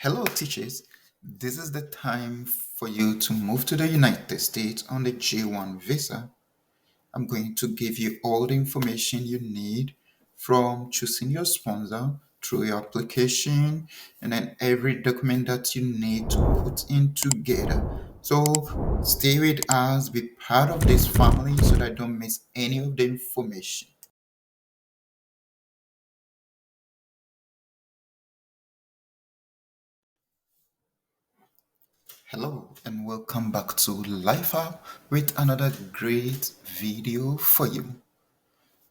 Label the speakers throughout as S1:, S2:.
S1: Hello, teachers. This is the time for you to move to the United States on the J1 visa. I'm going to give you all the information you need from choosing your sponsor through your application and then every document that you need to put in together. So stay with us, be part of this family so that I don't miss any of the information. Hello and welcome back to Life Up with another great video for you.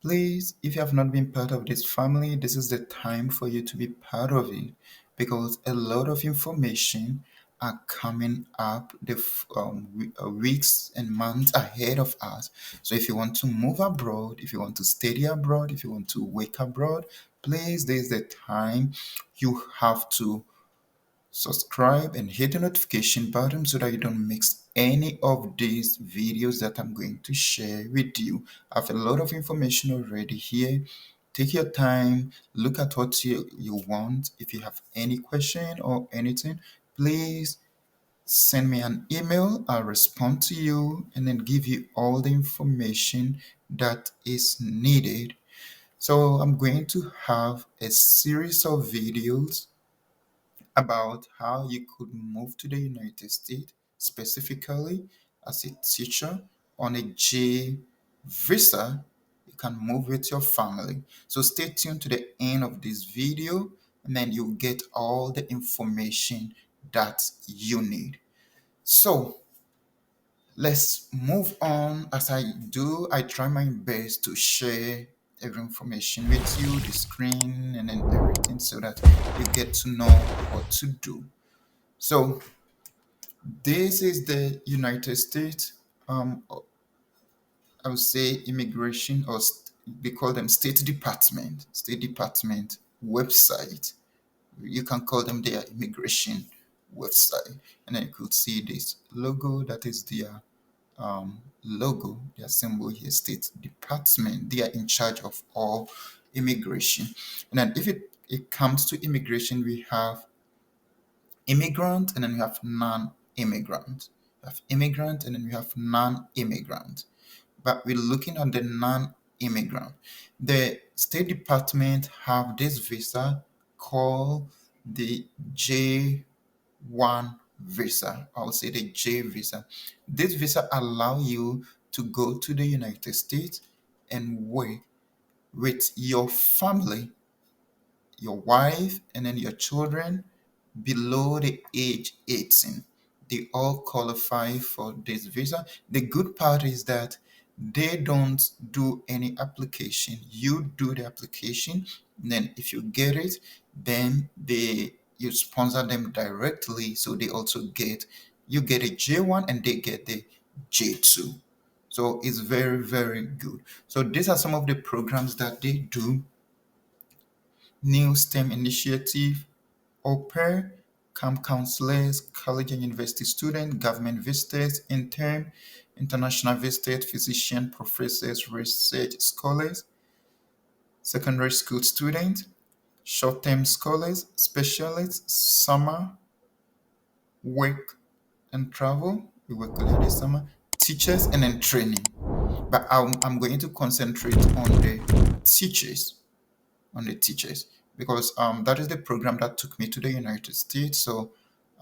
S1: Please, if you have not been part of this family, this is the time for you to be part of it because a lot of information are coming up the weeks and months ahead of us. So if you want to move abroad, if you want to study abroad, if you want to work abroad, please, this is the time you have to subscribe and hit the notification button so that you don't miss any of these videos that I'm going to share with you. I have a lot of information already here. Take your time, look at what you want. If you have any question or anything, please send me an email. I'll respond to you and then give you all the information that is needed. So I'm going to have a series of videos about how you could move to the United States, specifically as a teacher on a J visa. You can move with your family. So stay tuned to the end of this video and then you'll get all the information that you need. So let's move on. As I do, I try my best to share every information with you, the screen and then everything so that you get to know what to do. So this is the United States. I would say immigration, or they call them State Department website. You can call them their immigration website, and then you could see this logo. That is their logo, their symbol here. State Department. They are in charge of all immigration. And then if it comes to immigration, we have immigrant and then we have non-immigrant. We have immigrant and then we have non-immigrant. But we're looking at the non-immigrant. The State Department have this visa called the J1 visa. I would say the J visa. This visa allow you to go to the United States and work with your family, your wife, and then your children below the age 18. They all qualify for this visa. The good part is that they don't do any application. You do the application, and then if you get it, then you sponsor them directly. So they also get you get a J1 and they get the J2. So it's very, very good. So these are some of the programs that they do. New STEM initiative, au pair, camp counselors, college and university students, government visitors, intern, international visitors, physician, professors, research scholars, secondary school students, short-term scholars, specialists, summer, work and travel. We work only this summer, teachers, and then training. But I'm going to concentrate on the teachers because that is the program that took me to the United States. So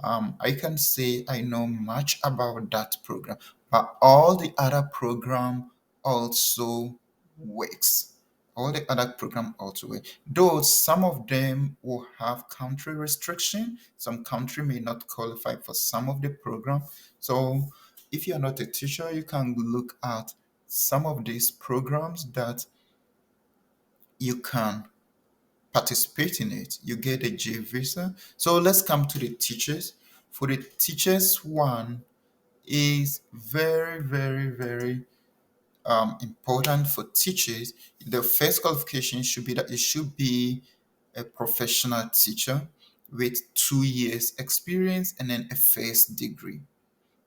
S1: I can say I know much about that program, but all the other program also works. All the other program also work. Though some of them will have country restriction, some country may not qualify for some of the program. So if you're not a teacher, you can look at some of these programs that you can participate in it. You get a J visa. So let's come to the teachers. For the teachers, one is very, very, very important for teachers. The first qualification should be that it should be a professional teacher with 2 years experience and then a first degree.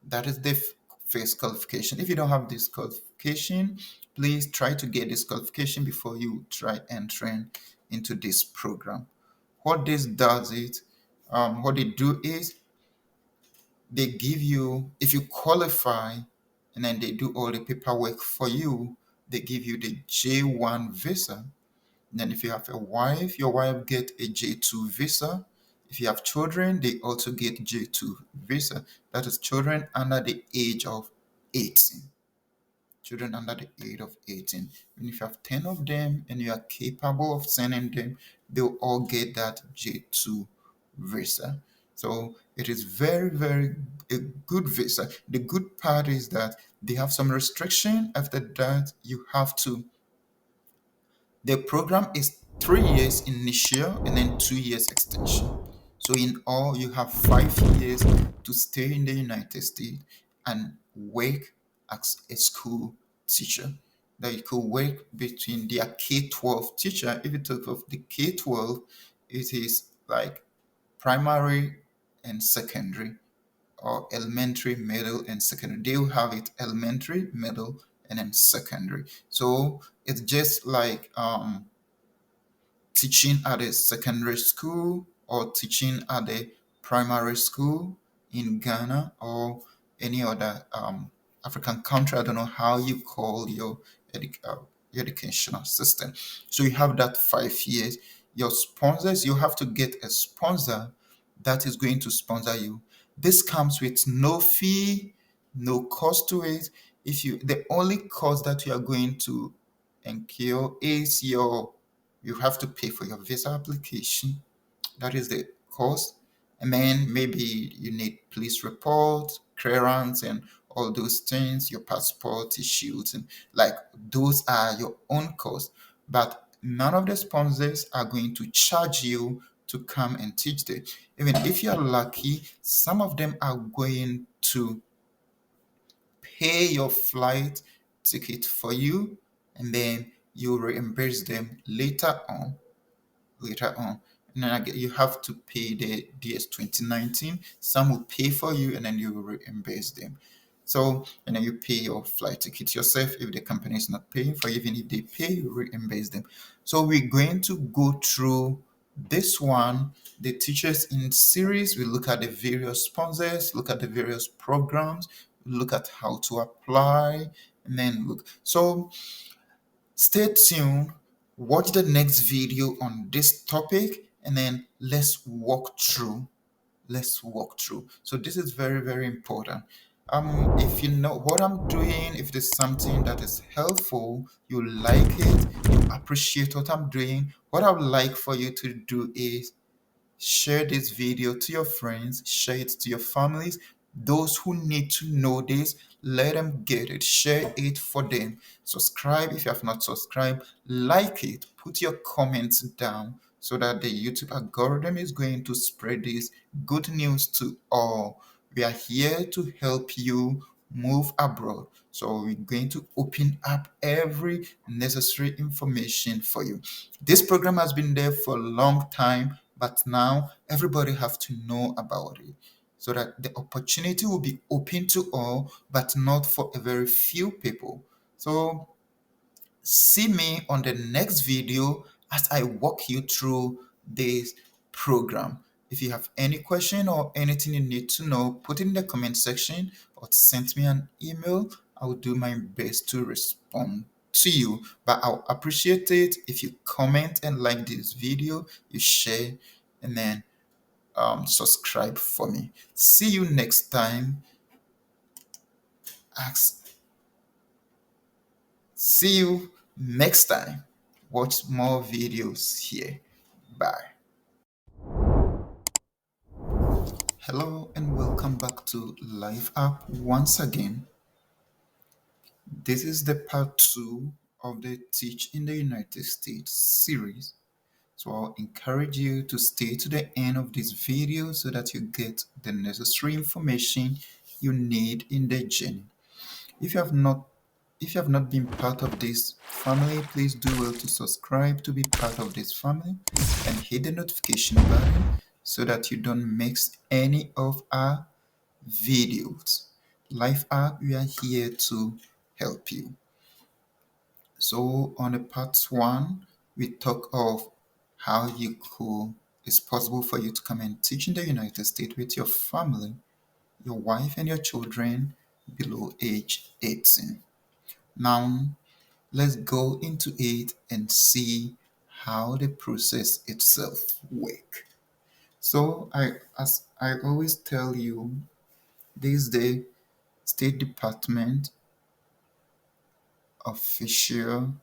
S1: That is the first qualification. If you don't have this qualification, please try to get this qualification before you try entering into this program. What this does it, what they do is they give you, if you qualify, and then they do all the paperwork for you, they give you the J1 visa. Then if you have a wife, your wife get a J2 visa. If you have children, they also get J2 visa. That is children under the age of 18. Children under the age of 18. And if you have 10 of them and you are capable of sending them, they'll all get that J2 visa. So it is very, very a good visa. The good part is that they have some restriction. After that, you have to, the program is 3 years initial and then 2 years extension. So in all, you have 5 years to stay in the United States and work as a school teacher. That you could work between their K-12 teacher. If you talk of the K-12, it is like primary and secondary, or elementary, middle, and secondary. They will have it elementary, middle, and then secondary. So it's just like teaching at a secondary school or teaching at a primary school in Ghana or any other African country. I don't know how you call your educational system. So you have that 5 years. Your sponsors, you have to get a sponsor that is going to sponsor you. This comes with no fee, no cost to it. If you, the only cost that you are going to incur is your, you have to pay for your visa application. That is the cost. And then maybe you need police report, clearance, and all those things, your passport issues, and like those are your own costs. But none of the sponsors are going to charge you to come and teach them. Even if you're lucky, some of them are going to pay your flight ticket for you, and then you reimburse them later on. And then again, you have to pay the DS 2019. Some will pay for you and then you will reimburse them. So, and then you pay your flight ticket yourself if the company is not paying for you. Even if they pay, you reimburse them. So we're going to go through this one, the teachers in series. We look at the various sponsors, look at the various programs, look at how to apply, and then look. So stay tuned, watch the next video on this topic, and then let's walk through. Let's walk through. So this is very, very important. If you know what I'm doing, if there's something that is helpful, you like it, you appreciate what I'm doing, what I would like for you to do is share this video to your friends, share it to your families. Those who need to know this, let them get it. Share it for them. Subscribe if you have not subscribed. Like it. Put your comments down so that the YouTube algorithm is going to spread this good news to all. We are here to help you move abroad. So we're going to open up every necessary information for you. This program has been there for a long time, but now everybody have to know about it so that the opportunity will be open to all, but not for a very few people. So see me on the next video as I walk you through this program. If you have any question or anything you need to know, put it in the comment section or send me an email. I will do my best to respond to you. But I'll appreciate it if you comment and like this video, you share, and then subscribe for me. See you next time. Ask. See you next time. Watch more videos here. Bye. Hello and welcome back to Life App once again. This is the part 2 of the Teach in the United States series. So I'll encourage you to stay to the end of this video so that you get the necessary information you need in the journey. If you have not been part of this family, please do well to subscribe to be part of this family and hit the notification button so that you don't miss any of our videos. Life App, we are here to help you. So on the part 1, we talk of how you could it's possible for you to come and teach in the United States with your family, your wife, and your children below age 18. Now, let's go into it and see how the process itself work. So, as I always tell you, this is the State Department official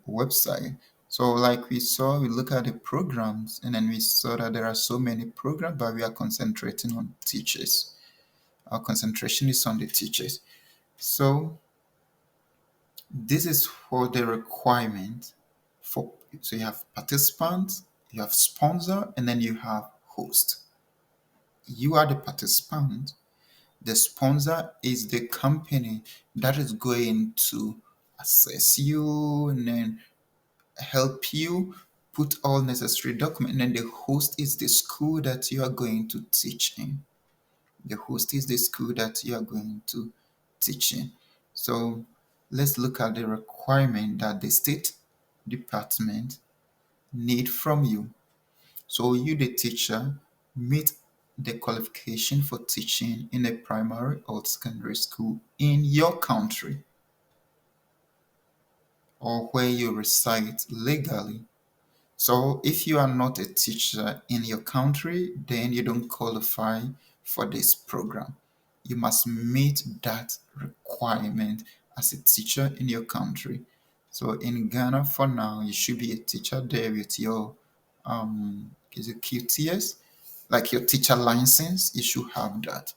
S1: website. So, like we saw, we look at the programs, and then we saw that there are so many programs, but we are concentrating on teachers. Our concentration is on the teachers. So, this is for the requirement for. So you have participants, you have sponsor, and then you have host. You are the participant. The sponsor is the company that is going to assess you and then help you put all necessary documents. And then the host is the school that you are going to teach in. The host is the school that you are going to teach in. So let's look at the requirement that the State Department need from you. So you, the teacher, meet the qualification for teaching in a primary or secondary school in your country or where you reside legally. So if you are not a teacher in your country, then you don't qualify for this program. You must meet that requirement as a teacher in your country. So in Ghana, for now, you should be a teacher there with your is it QTS, like your teacher license. You should have that.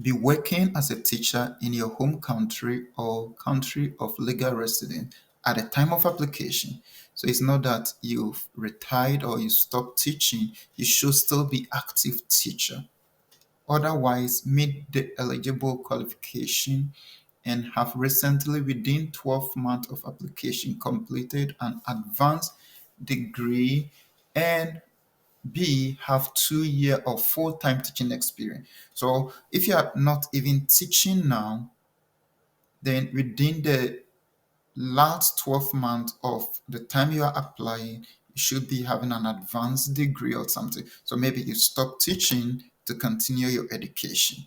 S1: Be working as a teacher in your home country or country of legal residence at the time of application. So it's not that you've retired or you stopped teaching, you should still be active teacher. Otherwise, meet the eligible qualification and have recently within 12 months of application completed an advanced degree and B, have 2 years of full-time teaching experience. So if you are not even teaching now, then within the last 12 months of the time you are applying, you should be having an advanced degree or something. So maybe you stop teaching to continue your education,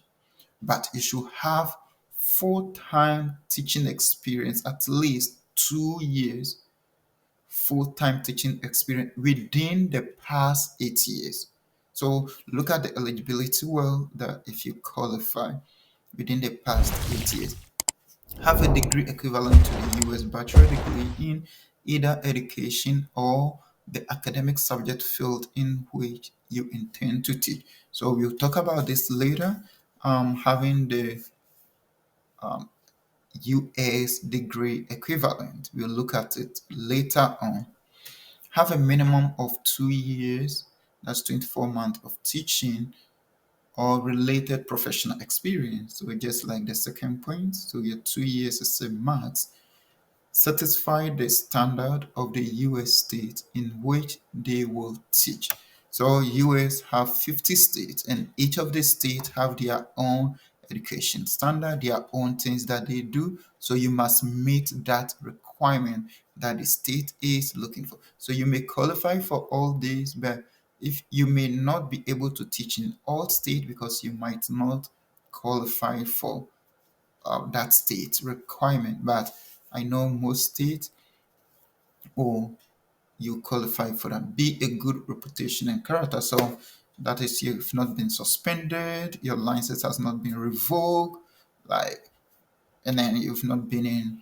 S1: but you should have full-time teaching experience, at least 2 years full-time teaching experience within the past 8 years. So look at the eligibility well, that if you qualify within the past 8 years, have a degree equivalent to the US bachelor degree in either education or the academic subject field in which you intend to teach. So we'll talk about this later. Having the US degree equivalent, we'll look at it later on. Have a minimum of 2 years, that's 24 months of teaching or related professional experience. So just like the second point, so your 2 years is a max. Satisfy the standard of the US state in which they will teach. So US have 50 states, and each of the states have their own education standard, their own things that they do. So you must meet that requirement that the state is looking for. So you may qualify for all these, but if you may not be able to teach in all states because you might not qualify for that state requirement. But I know most states, or you qualify for that. Be a good reputation and character. So that is, you've not been suspended, your license has not been revoked, like, and then you've not been in,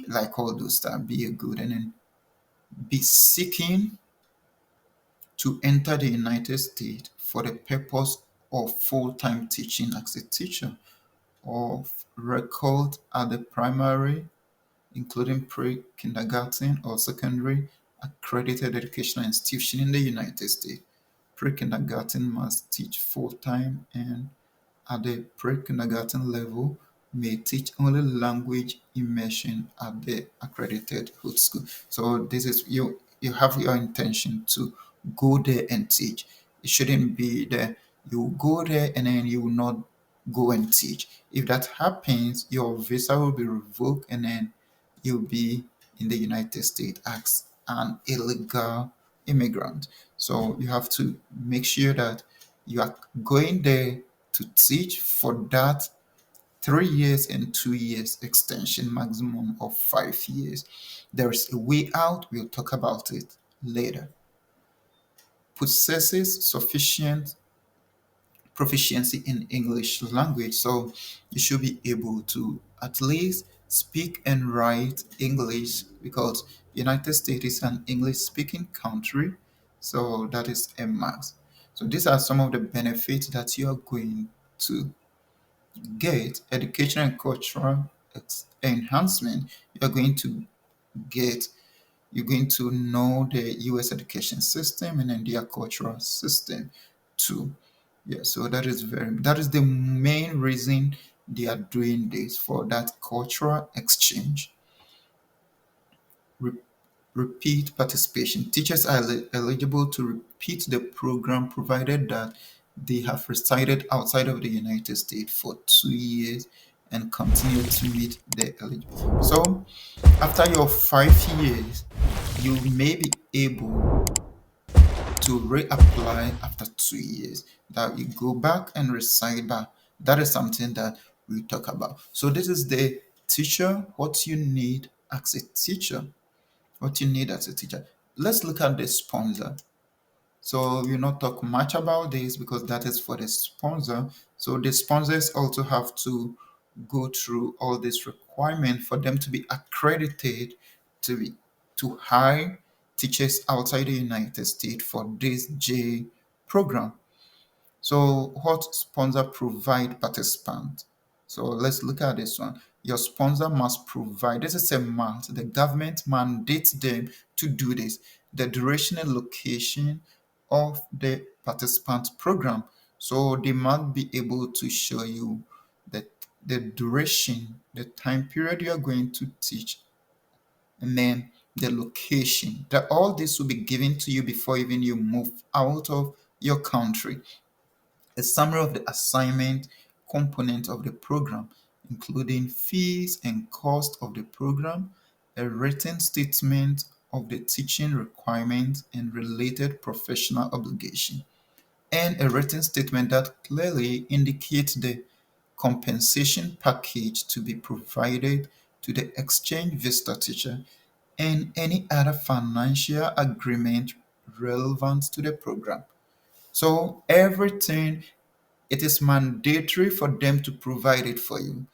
S1: like, all those stuff. Be a good, and then be seeking to enter the United States for the purpose of full-time teaching as a teacher, of record at the primary, including pre-kindergarten or secondary accredited educational institution in the United States. Pre-kindergarten must teach full-time, and at the pre-kindergarten level may teach only language immersion at the accredited hood school. So this is, you have your intention to go there and teach. It shouldn't be that you go there and then you will not go and teach. If that happens, your visa will be revoked, and then you'll be in the United States as an illegal immigrant. So you have to make sure that you are going there to teach for that 3 years and 2 years extension, maximum of 5 years. There's a way out. We'll talk about it later. Possesses sufficient proficiency in English language. So you should be able to at least speak and write English because United States is an English speaking country. So that is a must. So these are some of the benefits that you are going to get. Education and cultural enhancement. You are going to get you're going to know the US education system and then their cultural system too. Yeah, so that is the main reason they are doing this, for that cultural exchange. Re- Repeat participation. Teachers are eligible to repeat the program provided that they have resided outside of the United States for 2 years and continue to meet the eligibility. So after your 5 years, you may be able to reapply after 2 years. That you go back and reside back. That is something that we talk about. So this is the teacher, what you need as a teacher. What you need as a teacher. Let's look at the sponsor. So we'll not talk much about this because that is for the sponsor. So the sponsors also have to go through all this requirement for them to be accredited to be to hire teachers outside the United States for this J program. So what sponsor provide participant? So let's look at this one. Your sponsor must provide, this is a must, the government mandates them to do this, the duration and location of the participant program. So they must be able to show you that the duration, the time period you are going to teach, and then the location. That all this will be given to you before even you move out of your country. A summary of the assignment component of the program, including fees and cost of the program, a written statement of the teaching requirements and related professional obligation, and a written statement that clearly indicates the compensation package to be provided to the exchange visitor teacher and any other financial agreement relevant to the program. So everything, it is mandatory for them to provide it for you.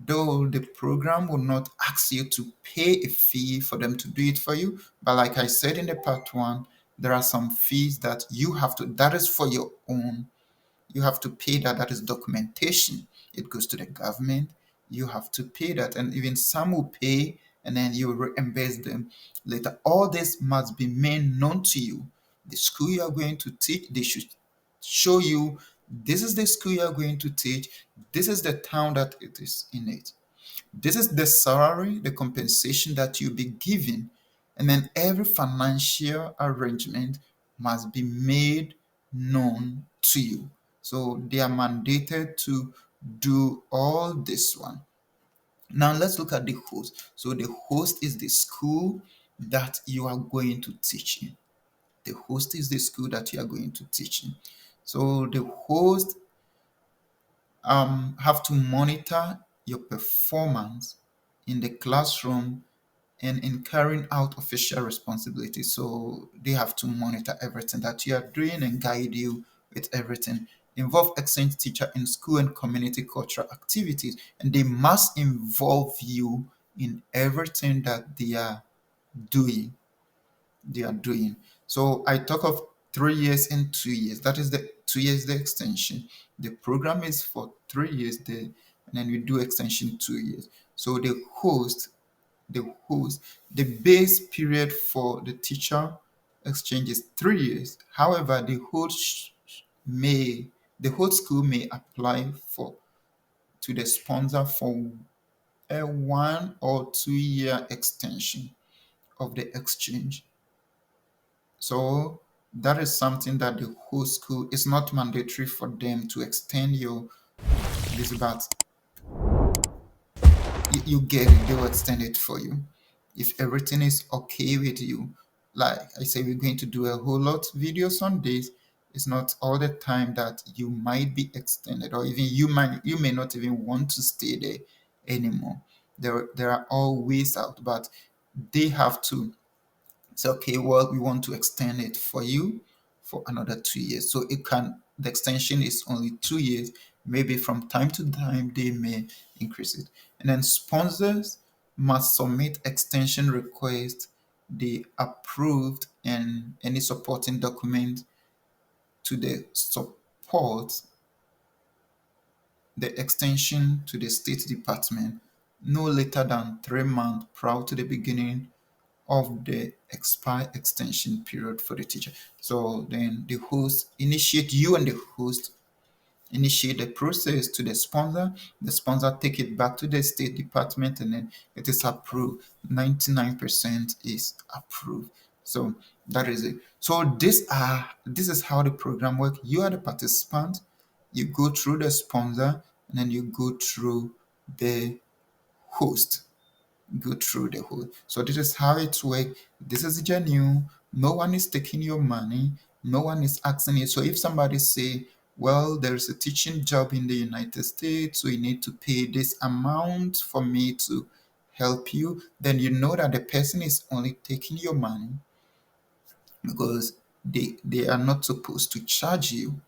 S1: Though the program will not ask you to pay a fee for them to do it for you, but like I said in the part one, there are some fees that you have to, that is for your own. You have to pay that. That is documentation. It goes to the government. You have to pay that. And even some will pay and then you reimburse them later. All this must be made known to you. The school you are going to teach, they should show you this is the school you are going to teach. This is the town that it is in it. This is the salary, the compensation that you'll be given. And then every financial arrangement must be made known to you. So they are mandated to do all this one. Now let's look at the host. So the host is the school that you are going to teach in. The host is the school that you are going to teach in. So the host have to monitor your performance in the classroom and in carrying out official responsibilities. So they have to monitor everything that you are doing and guide you with everything. Involve exchange teacher in school and community cultural activities, and they must involve you in everything that doing. They are doing. So I talk of 3 years and 2 years. That is the 2 years the extension. The program is for 3 years, and then we do extension 2 years. So the base period for the teacher exchange is 3 years. However, the whole school may apply for to the sponsor for a 1 or 2 year extension of the exchange. So that is something that the whole school is not mandatory for them to extend your this, but you get it, they will extend it for you if everything is okay with you. like I say, we're going to do a whole lot videos on this. It's not all the time that you might be extended, or even you may not even want to stay there anymore. There are all ways out, but they have to say, okay, well, we want to extend it for you for another 2 years. So the extension is only 2 years. Maybe from time to time, they may increase it. And then sponsors must submit extension request, the approved and any supporting document to the extension to the State Department no later than 3 months prior to the beginning of the expire extension period for the teacher. So then you and the host initiate the process to the sponsor. The sponsor take it back to the State Department and then it is approved. 99% is approved. So that is it. So this is how the program works. You are the participant, you go through the sponsor, and then you go through the host. So this is how it works. This is genuine. No one is taking your money. No one is asking you. So if somebody say, well, there's a teaching job in the United States, so you need to pay this amount for me to help you, then you know that the person is only taking your money because they are not supposed to charge you.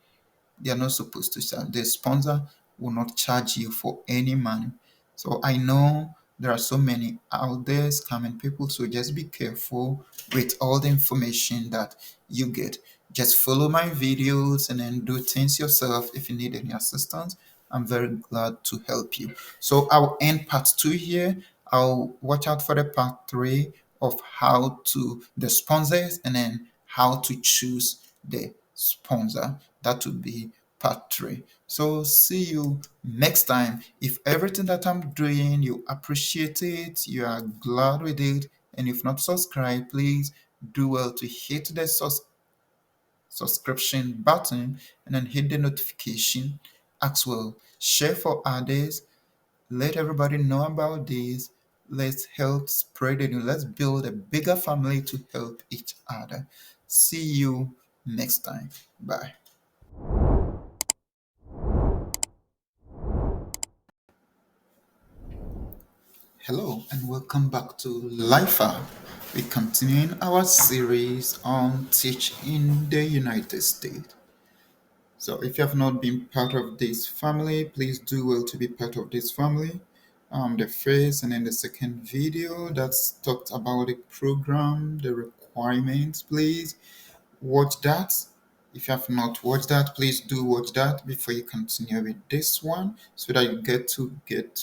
S1: They are not supposed to charge. The sponsor will not charge you for any money. So I know there are so many out there scamming people. So just be careful with all the information that you get. Just follow my videos and then do things yourself. If you need any assistance, I'm very glad to help you. So I'll end part 2 here. I'll watch out for the part 3 of how to the sponsors and then how to choose the sponsor. That would be part 3. So see you next time. If everything that I'm doing, you appreciate it, you are glad with it, and if not subscribed, please do well to hit the subscription button and then hit the notification as well. Share for others. Let everybody know about this. Let's help spread it. Let's build a bigger family to help each other. See you next time. Bye. Hello and welcome back to LIFA. We're continuing our series on Teach in the United States. So if you have not been part of this family, please do well to be part of this family. The first and then the second video that's talked about the program, the requirements, please watch that. If you have not watched that, please do watch that before you continue with this one so that you get to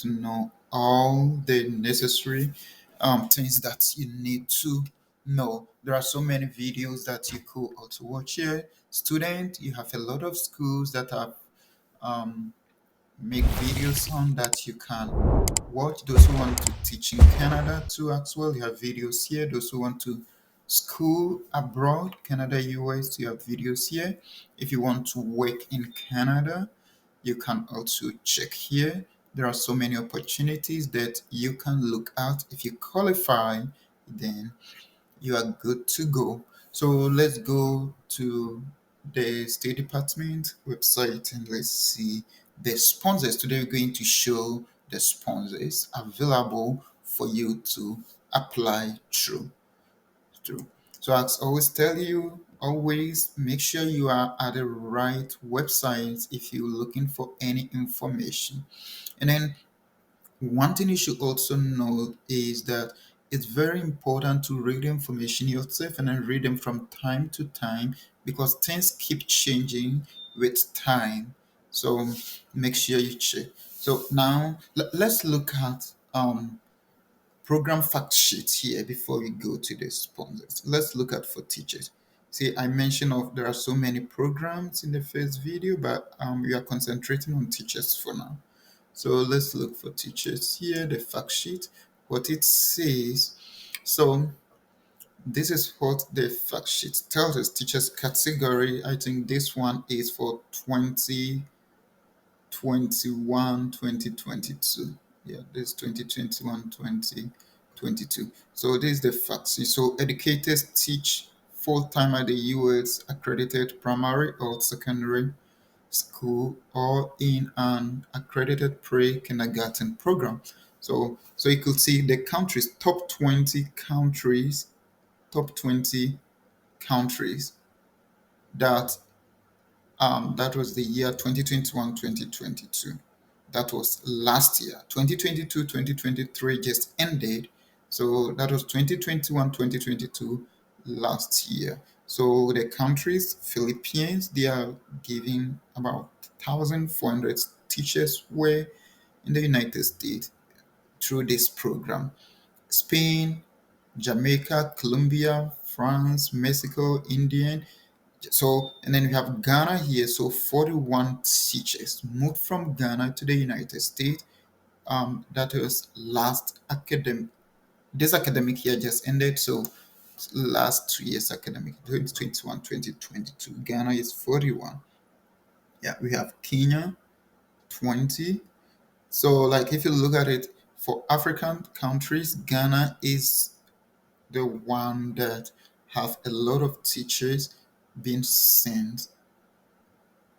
S1: know all the necessary things that you need to know. There are so many videos that you could also watch here. Student, you have a lot of schools that have um, make videos on that you can watch. Those who want to teach in Canada too as well, you have videos here. Those who want to school abroad, Canada, US, you have videos here. If you want to work in Canada, you can also check here. There are so many opportunities that you can look at. If you qualify, then you are good to go. So let's go to the State Department website and let's see the sponsors. Today we're going to show the sponsors available for you to apply through. So as I always tell you, always make sure you are at the right website if you're looking for any information. And then one thing you should also know is that it's very important to read information yourself and then read them from time to time because things keep changing with time. So make sure you check. So now let's look at program fact sheet here before we go to the sponsors. Let's look at for teachers. See, I mentioned there are so many programs in the first video, but we are concentrating on teachers for now. So let's look for teachers here, the fact sheet, what it says. So this is what the fact sheet tells us. Teachers category, I think this one is for 2021, 2022. Yeah, this 2021, 2022. 22. So this is the facts. So educators teach full-time at the US accredited primary or secondary school or in an accredited pre-kindergarten program. So you could see the countries, top 20 countries that that was the year 2021, 2022. That was last year. 2022, 2023 just ended. So that was 2021, 2022 last year. So the countries, Philippines, they are giving about 1,400 teachers were in the United States through this program. Spain, Jamaica, Colombia, France, Mexico, India, and then we have Ghana here. So 41 teachers moved from Ghana to the United States. That was last academic. This academic year just ended. So last 2 years academic, 2021, 2022. Ghana is 41. Yeah, we have Kenya, 20. So like if you look at it for African countries, Ghana is the one that have a lot of teachers being sent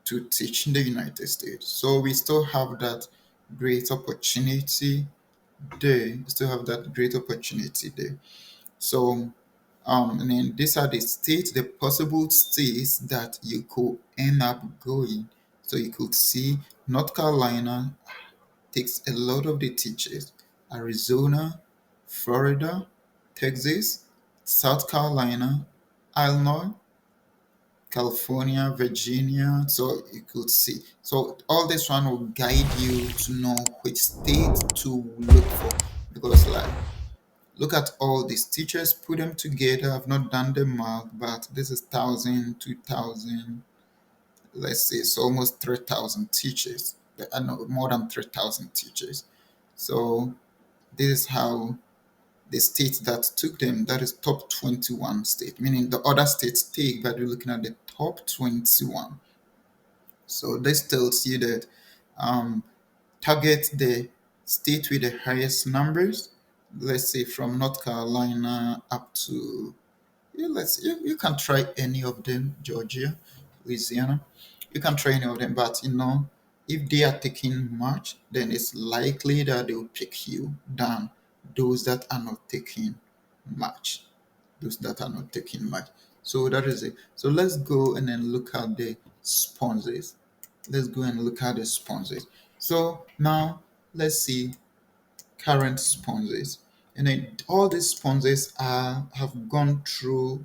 S1: to teach in the United States. So we still have that great opportunity there. We still have that great opportunity there. So and then these are the states, the possible states that you could end up going. So you could see North Carolina takes a lot of the teachers. Arizona, Florida, Texas, South Carolina, Illinois, California, Virginia. So you could see. So all this one will guide you to know which state to look for. Because like look at all these teachers, put them together. I've not done the math, but this is 1,000, 2,000. Let's say it's almost 3,000 teachers. I know more than 3,000 teachers. So this is how the states that took them, that is top 21 state, meaning the other states take, but we're looking at the top 21. So this tells you that um, target the state with the highest numbers. Let's say from North Carolina up to you can try any of them, Georgia, Louisiana. You can try any of them, but if they are taking much, then it's likely that they will pick you than those that are not taking much. Those that are not taking much. So that is it. So let's go and then look at the sponsors. Let's go and look at the sponsors. So now let's see current sponsors. And then all these sponsors have gone through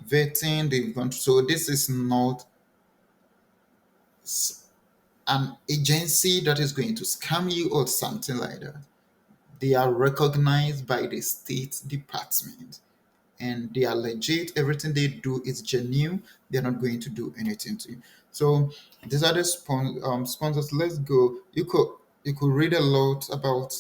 S1: vetting. They've gone so this is not an agency that is going to scam you or something like that. They are recognized by the state department and they are legit. Everything they do is genuine. They're not going to do anything to you. So these are the sponsors. Let's go. You could read a lot about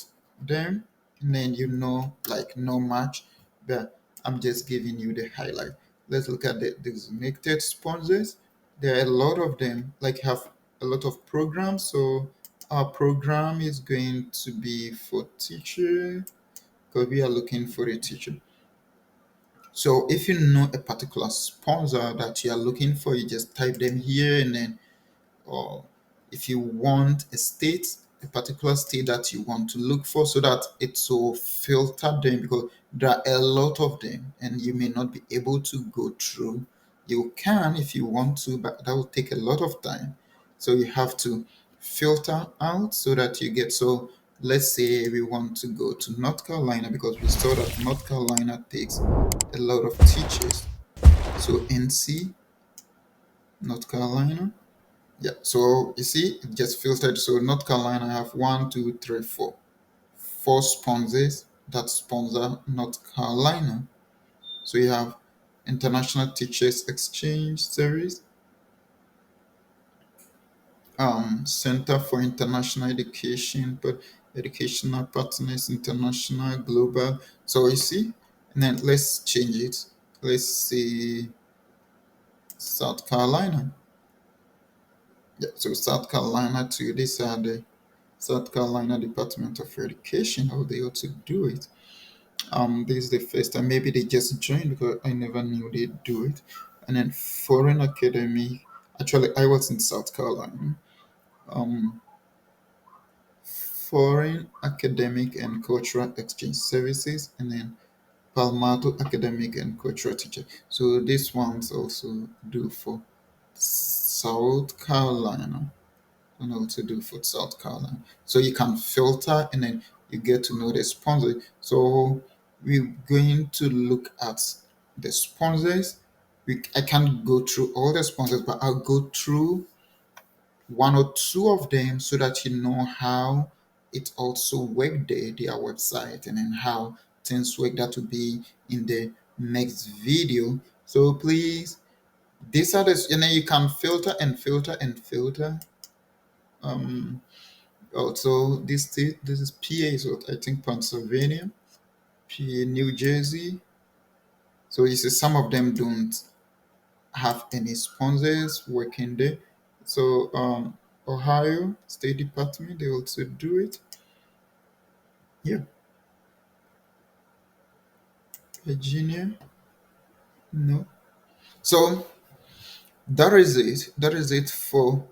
S1: them, and then like no much, but I'm just giving you the highlight. Let's look at the designated sponsors. There are a lot of them. Like have a lot of programs. So our program is going to be for teacher because we are looking for a teacher. So if you know a particular sponsor that you are looking for, you just type them here and then, or if you want a particular state that you want to look for so that it will filter them because there are a lot of them and you may not be able to go through. You can if you want to, but that will take a lot of time. So you have to filter out so that you get, so let's say we want to go to North Carolina because we saw that North Carolina takes a lot of teachers. So NC, North Carolina. Yeah, so you see, it gets filtered. So North Carolina have one, two, three, four. Four sponsors that sponsor North Carolina. So you have International Teachers Exchange Series, Center for International Education, but Educational Partners, International, Global. So you see, and then let's change it. Let's see South Carolina. Yeah, so South Carolina too. These are the South Carolina Department of Education, how they ought to do it. This is the first time. Maybe they just joined because I never knew they'd do it. And then foreign academy. Actually, I was in South Carolina. Um, foreign academic and cultural exchange services, and then Palmato academic and cultural teacher. So these ones also do for South Carolina, and also do for South Carolina. So you can filter and then you get to know the sponsor. So we're going to look at the sponsors. I can't go through all the sponsors, but I'll go through one or two of them so that you know how it also work there, their website, and then how things work. That will be in the next video. So please, these are the, and then you can filter and filter and filter. Um, Also, this state, this is PA, so I think Pennsylvania, PA, New Jersey. So you see, some of them don't have any sponsors working there. So Ohio State Department, they also do it. Yeah, Virginia, no. So that is it. That is it for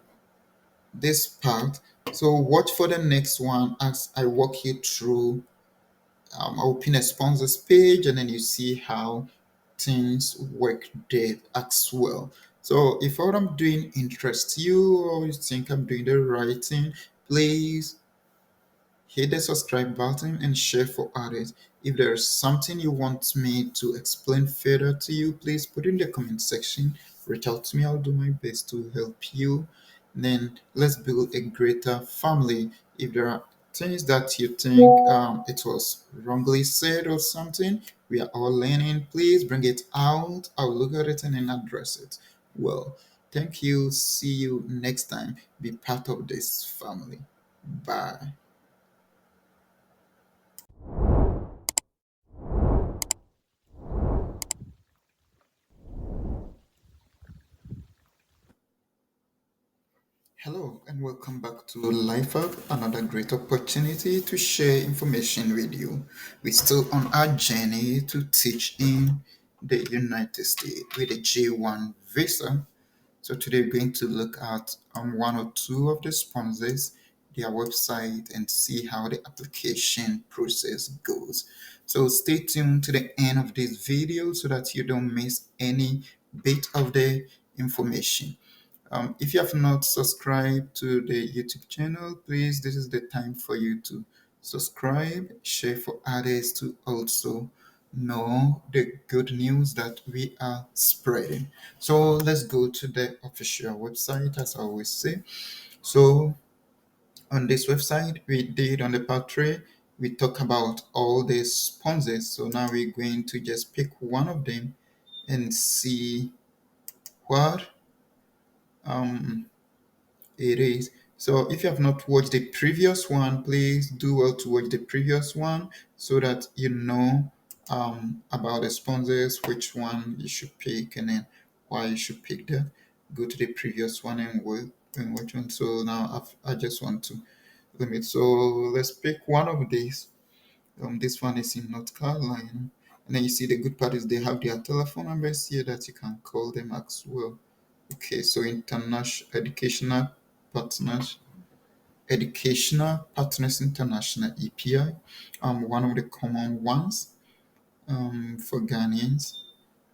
S1: this part. So watch for the next one as I walk you through. I'll pin a sponsors page and then you see how things work there as well. So if what I'm doing interests you or you think I'm doing the right thing, please hit the subscribe button and share for others. If there is something you want me to explain further to you, please put in the comment section. Reach out to me. I'll do my best to help you. Then let's build a greater family. If there are things that you think it was wrongly said or something, we are all learning. Please bring it out. I'll look at it and then address it. Well, thank you. See you next time. Be part of this family. Bye. Hello and welcome back to Life Up, another great opportunity to share information with you. We're still on our journey to teach in the United States with a J1 visa. So today we're going to look at one or two of the sponsors, their website, and see how the application process goes. So stay tuned to the end of this video so that you don't miss any bit of the information. If you have not subscribed to the YouTube channel, please, this is the time for you to subscribe, share for others to also know the good news that we are spreading. So let's go to the official website, as I always say. So on this website, we did on the part three, we talk about all the sponsors. So now we're going to just pick one of them and see what um it is. So if you have not watched the previous one, please do well to watch the previous one so that you know about the sponsors, which one you should pick, and then why you should pick that. Go to the previous one and work and which one. So now I just want to limit. So let's pick one of these. This one is in North Carolina. And then you see the good part is they have their telephone numbers here that you can call them as well. Okay, so international partners, educational partners international (EPI), one of the common ones for Ghanaians.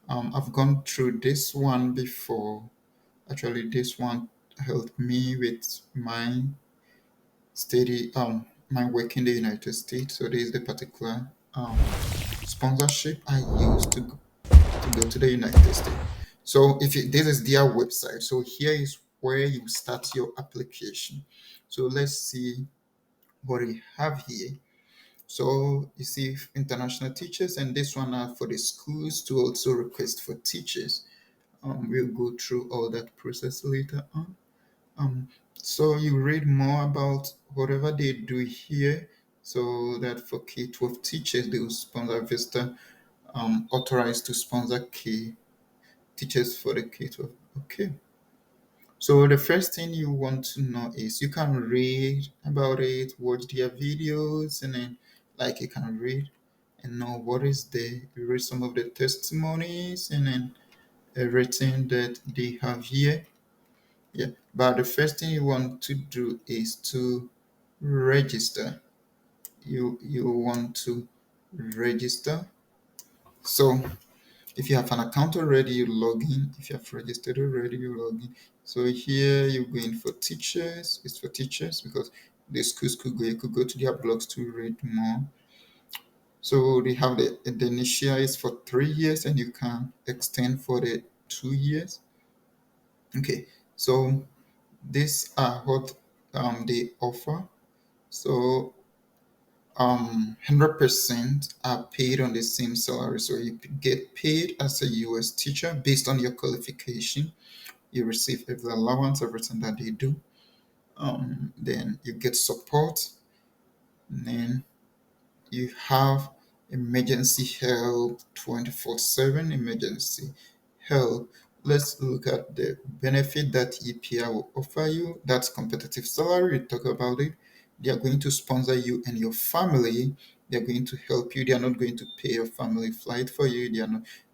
S1: I've gone through this one before. Actually, this one helped me with my study, my work in the United States. So this is the particular sponsorship I used to go to the United States. So this is their website. So here is where you start your application. So let's see what we have here. So you see international teachers, and this one are for the schools to also request for teachers. We'll go through all that process later on. So you read more about whatever they do here. So that for K-12 teachers, they will sponsor Vista, authorized to sponsor K teachers for the K-12. Okay. So the first thing you want to know is you can read about it, watch their videos, and then like you can read and know what is there. You read some of the testimonies and then everything that they have here. Yeah, but the first thing you want to do is to register. You want to register. So if you have an account already, you log in. If you have registered already, you log in. So here you go in for teachers. It's for teachers because the schools could go. You could go to their blogs to read more. So they have the initial is for 3 years, and you can extend for the 2 years. Okay, so these are what they offer. So 100% are paid on the same salary. So you get paid as a US teacher based on your qualification. You receive every allowance, everything that they do. Then you get support. And then you have emergency help 24/7 emergency help. Let's look at the benefit that EPI will offer you. That's competitive salary. We talk about it. They are going to sponsor you and your family. They are going to help you. They are not going to pay your family flight for you.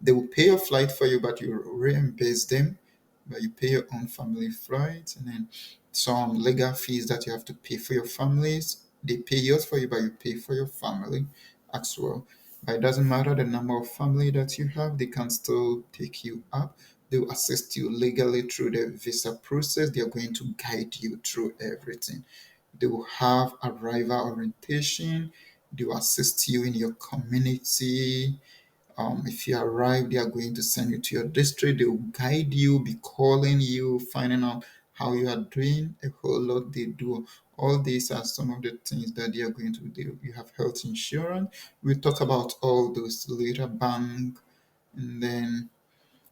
S1: They will pay your flight for you, but you reimburse them. But you pay your own family flight, and then some legal fees that you have to pay for your families. They pay yours for you, but you pay for your family as well. But it doesn't matter the number of family that you have, they can still take you up. They will assist you legally through the visa process. They are going to guide you through everything. They will have arrival orientation. They will assist you in your community. If you arrive, they are going to send you to your district. They will guide you, be calling you, finding out how you are doing. A whole lot they do. All these are some of the things that they are going to do. You have health insurance. We talk about all those later. Bank, and then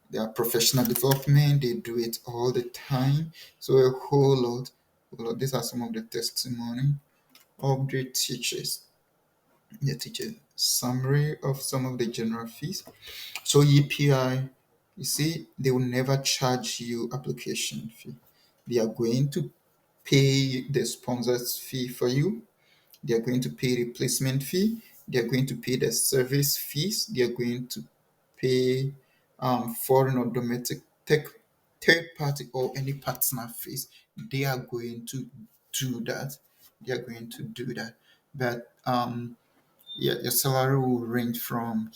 S1: their professional development. They do it all the time. So a whole lot. These are some of the testimony of the teachers. The teacher summary of some of the general fees. So EPI, you see, they will never charge you application fee. They are going to pay the sponsor's fee for you. They are going to pay replacement fee. They are going to pay the service fees. They are going to pay foreign or domestic tech, third party or any partner fees. They are going to do that. They are going to do that. But yeah, your salary will range from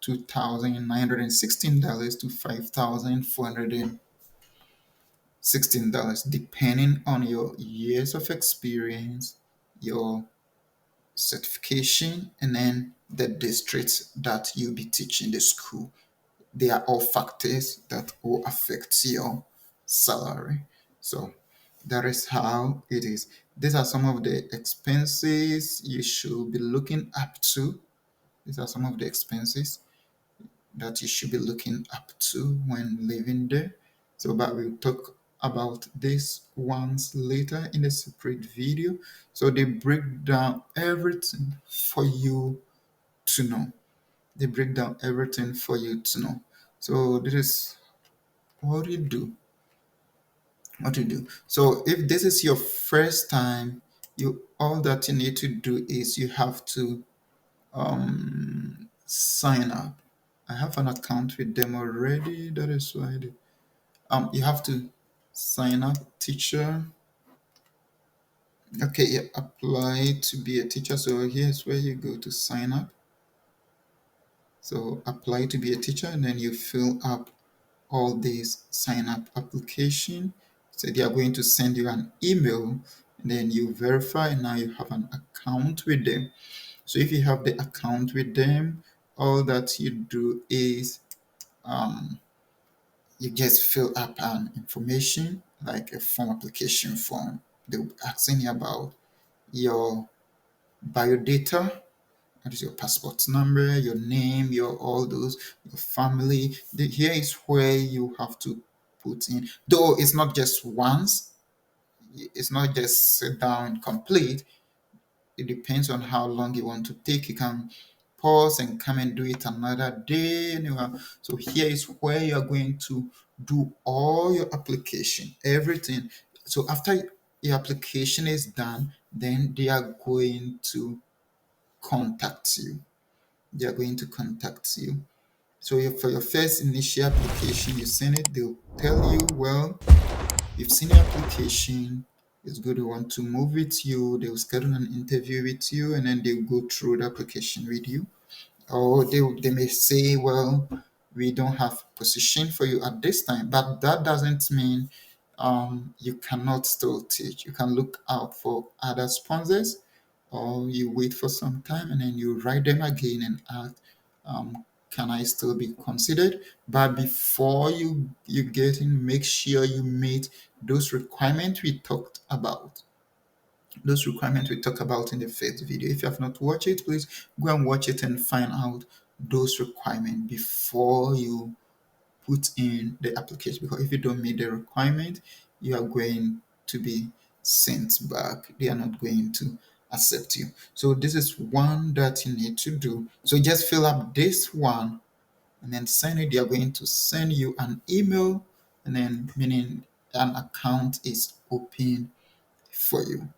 S1: $2,916 to $5,416, depending on your years of experience, your certification, and then the districts that you'll be teaching the school. They are all factors that will affect your salary. So that is how it is. These are some of the expenses you should be looking up to. These are some of the expenses that you should be looking up to when living there. So, but we'll talk about this once later in a separate video. So they break down everything for you to know. They break down everything for you to know. So this is what you do. What you do. So if this is your first time, you all that you need to do is you have to sign up. I have an account with them already. That is why you have to sign up, teacher. Okay, yeah, apply to be a teacher. So here's where you go to sign up. So apply to be a teacher, and then you fill up all these sign up application. So they are going to send you an email, and then you verify. Now you have an account with them. So if you have the account with them, all that you do is you just fill up an information like a form application form. They'll be asking you about your biodata. That is your passport number, your name, your all those, your family. Here is where you have to put in. Though it's not just once, it's not just sit down and complete. It depends on how long you want to take. You can pause and come and do it another day. So here is where you're going to do all your application, everything. So after your application is done, then they are going to contact you. they are going to contact you. So for your first initial application, you send it, they'll tell you, well, you've seen your application, it's good, we want to move with you. They'll schedule an interview with you, and then they'll go through the application with you. Or they may say, well, we don't have position for you at this time, but that doesn't mean you cannot still teach. You can look out for other sponsors, or you wait for some time and then you write them again and ask, can I still be considered? But before you get in, make sure you meet those requirements we talked about. Those requirements we talked about in the first video. If you have not watched it, please go and watch it and find out those requirements before you put in the application. Because if you don't meet the requirement, you are going to be sent back. They are not going to accept you. So this is one that you need to do. So just fill up this one and then send it. They are going to send you an email, and then meaning an account is open for you.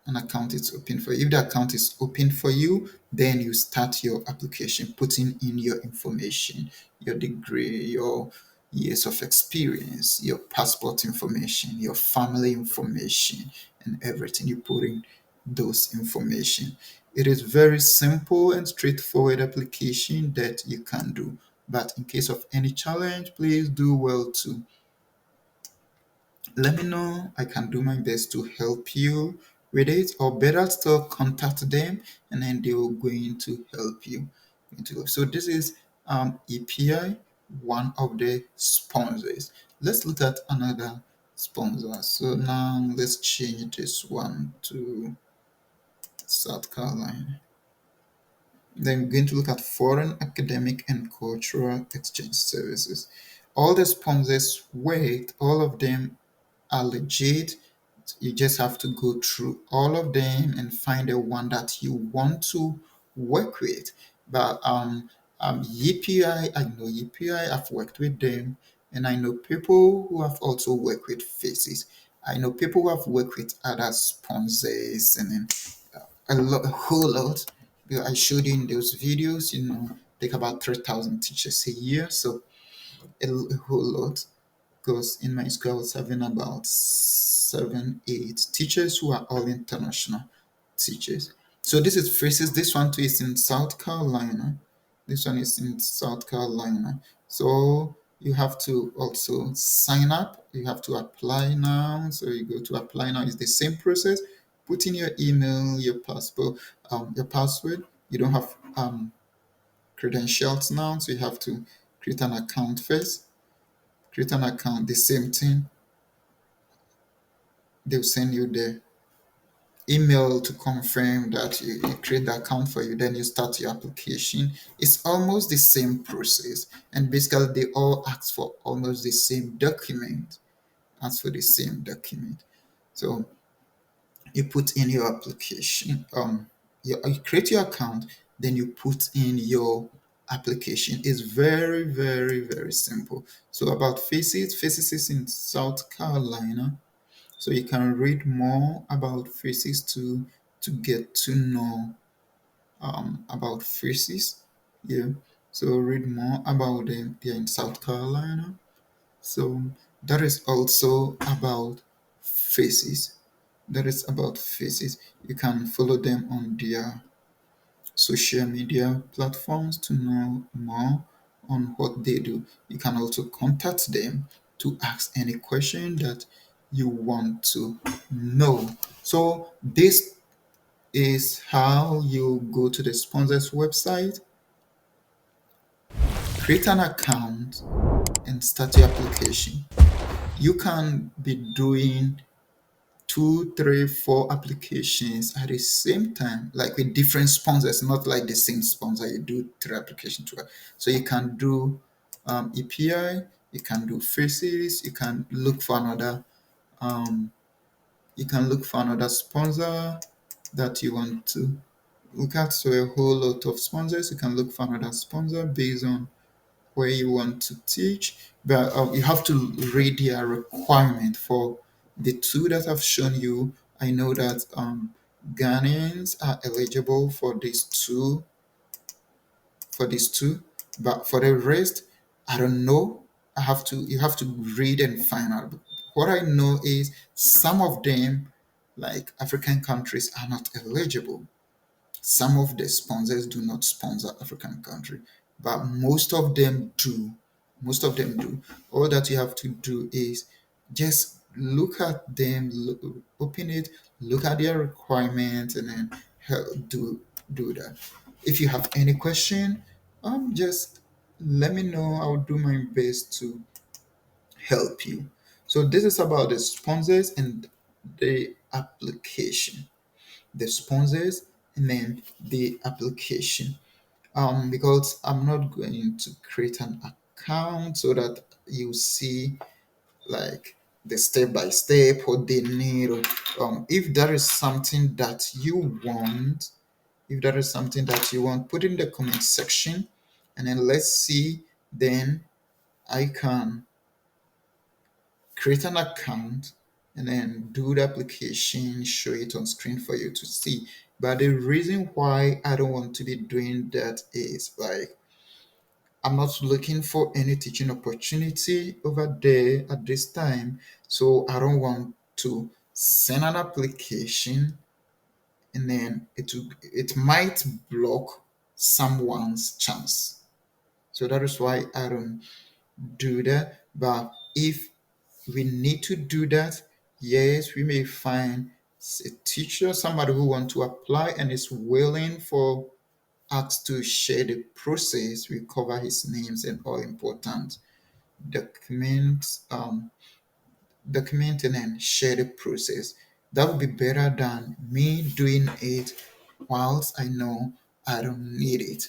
S1: An account is open for you. If the account is open for you, then you start your application, putting in your information, your degree, your years of experience, your passport information, your family information, and everything. You put in those information. It is very simple and straightforward application that you can do. But in case of any challenge, please do well to let me know. I can do my best to help you with it, or better still, contact them and then they will going to help you. So this is EPI, one of the sponsors. Let's look at another sponsor. So now let's change this one to South Carolina. Then we're going to look at foreign academic and cultural exchange services. All the sponsors worked, all of them are legit. You just have to go through all of them and find the one that you want to work with. But EPI, I know EPI, I've worked with them, and I know people who have also worked with Faces. I know people who have worked with other sponsors, and then a whole lot. Because I showed you in those videos, take about 3,000 teachers a year, so a whole lot, because in my school I was having about 7, 8 teachers who are all international teachers. So this is phrases. This one too is in South Carolina. This one is in South Carolina. So you have to also sign up. You have to apply now. So you go to apply now. It's the same process. Put in your email, your passport, your password. You don't have credentials now, so you have to create an account first. Create an account, the same thing. They'll send you the email to confirm that you create the account for you, then you start your application. It's almost the same process, and basically they all ask for almost the same document. So you put in your application, you create your account, then you put in your application. It's very, very, very simple. So about Faces is in South Carolina. So you can read more about phrases to get to know about phrases. Yeah. So read more about them. They're in South Carolina. So that is also about faces. That is about faces. You can follow them on their social media platforms to know more on what they do. You can also contact them to ask any question that you want to know. So this is how you go to the sponsor's website, create an account, and start your application. You can be doing 2, 3, 4 applications at the same time, like with different sponsors, not like the same sponsor. You do 3 applications to it. So you can do EPI, you can do Faces, you can look for another sponsor that you want to look at. So a whole lot of sponsors. You can look for another sponsor based on where you want to teach, but you have to read their requirement for the 2 that I've shown you. I know that Ghanaians are eligible for these 2 for these two, but for the rest, I don't know. You have to read and find out. What I know is some of them, like African countries, are not eligible. Some of the sponsors do not sponsor African country, but most of them do. Most of them do. All that you have to do is just look at them, open it, look at their requirements, and then do that. If you have any question, just let me know. I'll do my best to help you. So this is about the sponsors and the application, the sponsors and then the application. Because I'm not going to create an account so that you see like the step by step what they need. Or, if there is something that you want, if there is something that you want, put in the comment section, and then let's see. Then I can create an account and then do the application, show it on screen for you to see. But the reason why I don't want to be doing that is like I'm not looking for any teaching opportunity over there at this time. So I don't want to send an application and then it might block someone's chance. So that is why I don't do that. But if we need to do that, yes, we may find a teacher, somebody who wants to apply and is willing for us to share the process. We cover his names and all important documents, document and then share the process. That would be better than me doing it whilst I know I don't need it.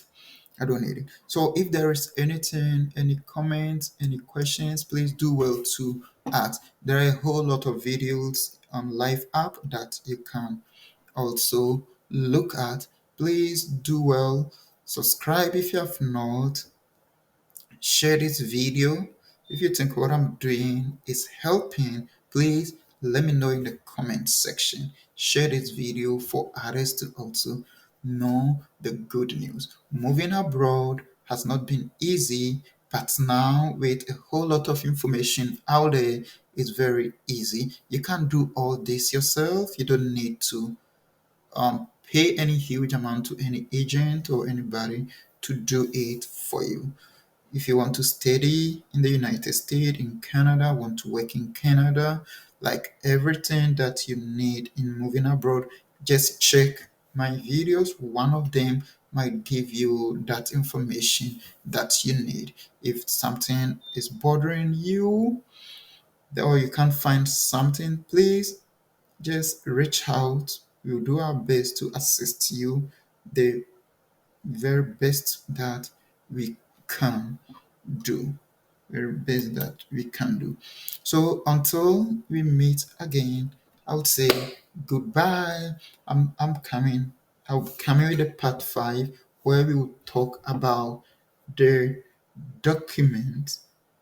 S1: I don't need it. So if there is anything, any comments, any questions, please do well to ask. There are a whole lot of videos on Live app that you can also look at. Please do well. Subscribe if you have not. Share this video. If you think what I'm doing is helping, please let me know in the comment section. Share this video for others to also know the good news. Moving abroad has not been easy, but now with a whole lot of information out there, it's very easy. You can do all this yourself. You don't need to pay any huge amount to any agent or anybody to do it for you. If you want to study in the United States, in Canada, want to work in Canada, like everything that you need in moving abroad, just check my videos. One of them might give you that information that you need. If something is bothering you or you can't find something, please just reach out. We'll do our best to assist you the very best that we can do. Very best that we can do. So until we meet again, I would say goodbye. I'm coming. I'll be coming with the part 5 where we will talk about the documents,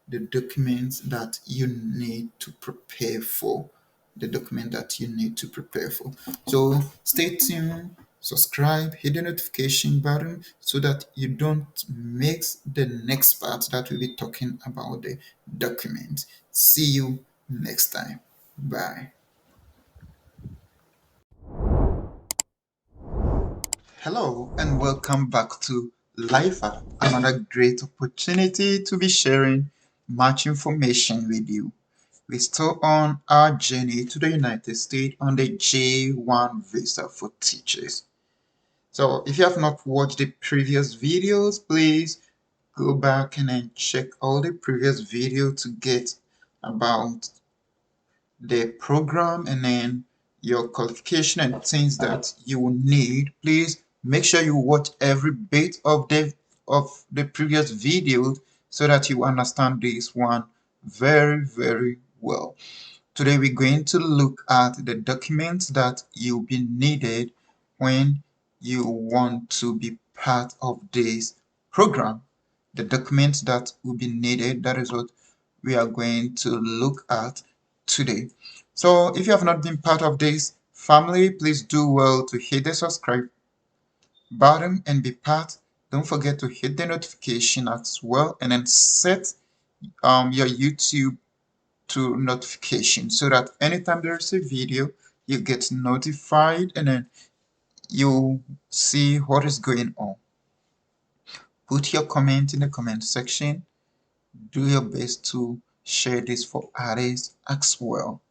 S1: the documents that you need to prepare for. The document that you need to prepare for. So stay tuned, subscribe, hit the notification button so that you don't miss the next part that we'll be talking about the document. See you next time. Bye. Hello and welcome back to Life App, another great opportunity to be sharing much information with you. We're still on our journey to the United States on the J1 visa for teachers. So if you have not watched the previous videos, please go back and then check all the previous videos to get about the program and then your qualification and things that you will need. Please make sure you watch every bit of the previous video so that you understand this one very well. Today we're going to look at the documents that you'll be needed when you want to be part of this program. The documents that will be needed, that is what we are going to look at today. So if you have not been part of this family, please do well to hit the subscribe button and be part don't forget to hit the notification as well, and then set your YouTube to notification so that anytime there's a video, you get notified and then you see what is going on. Put your comment in the comment section. Do your best to share this for others as well.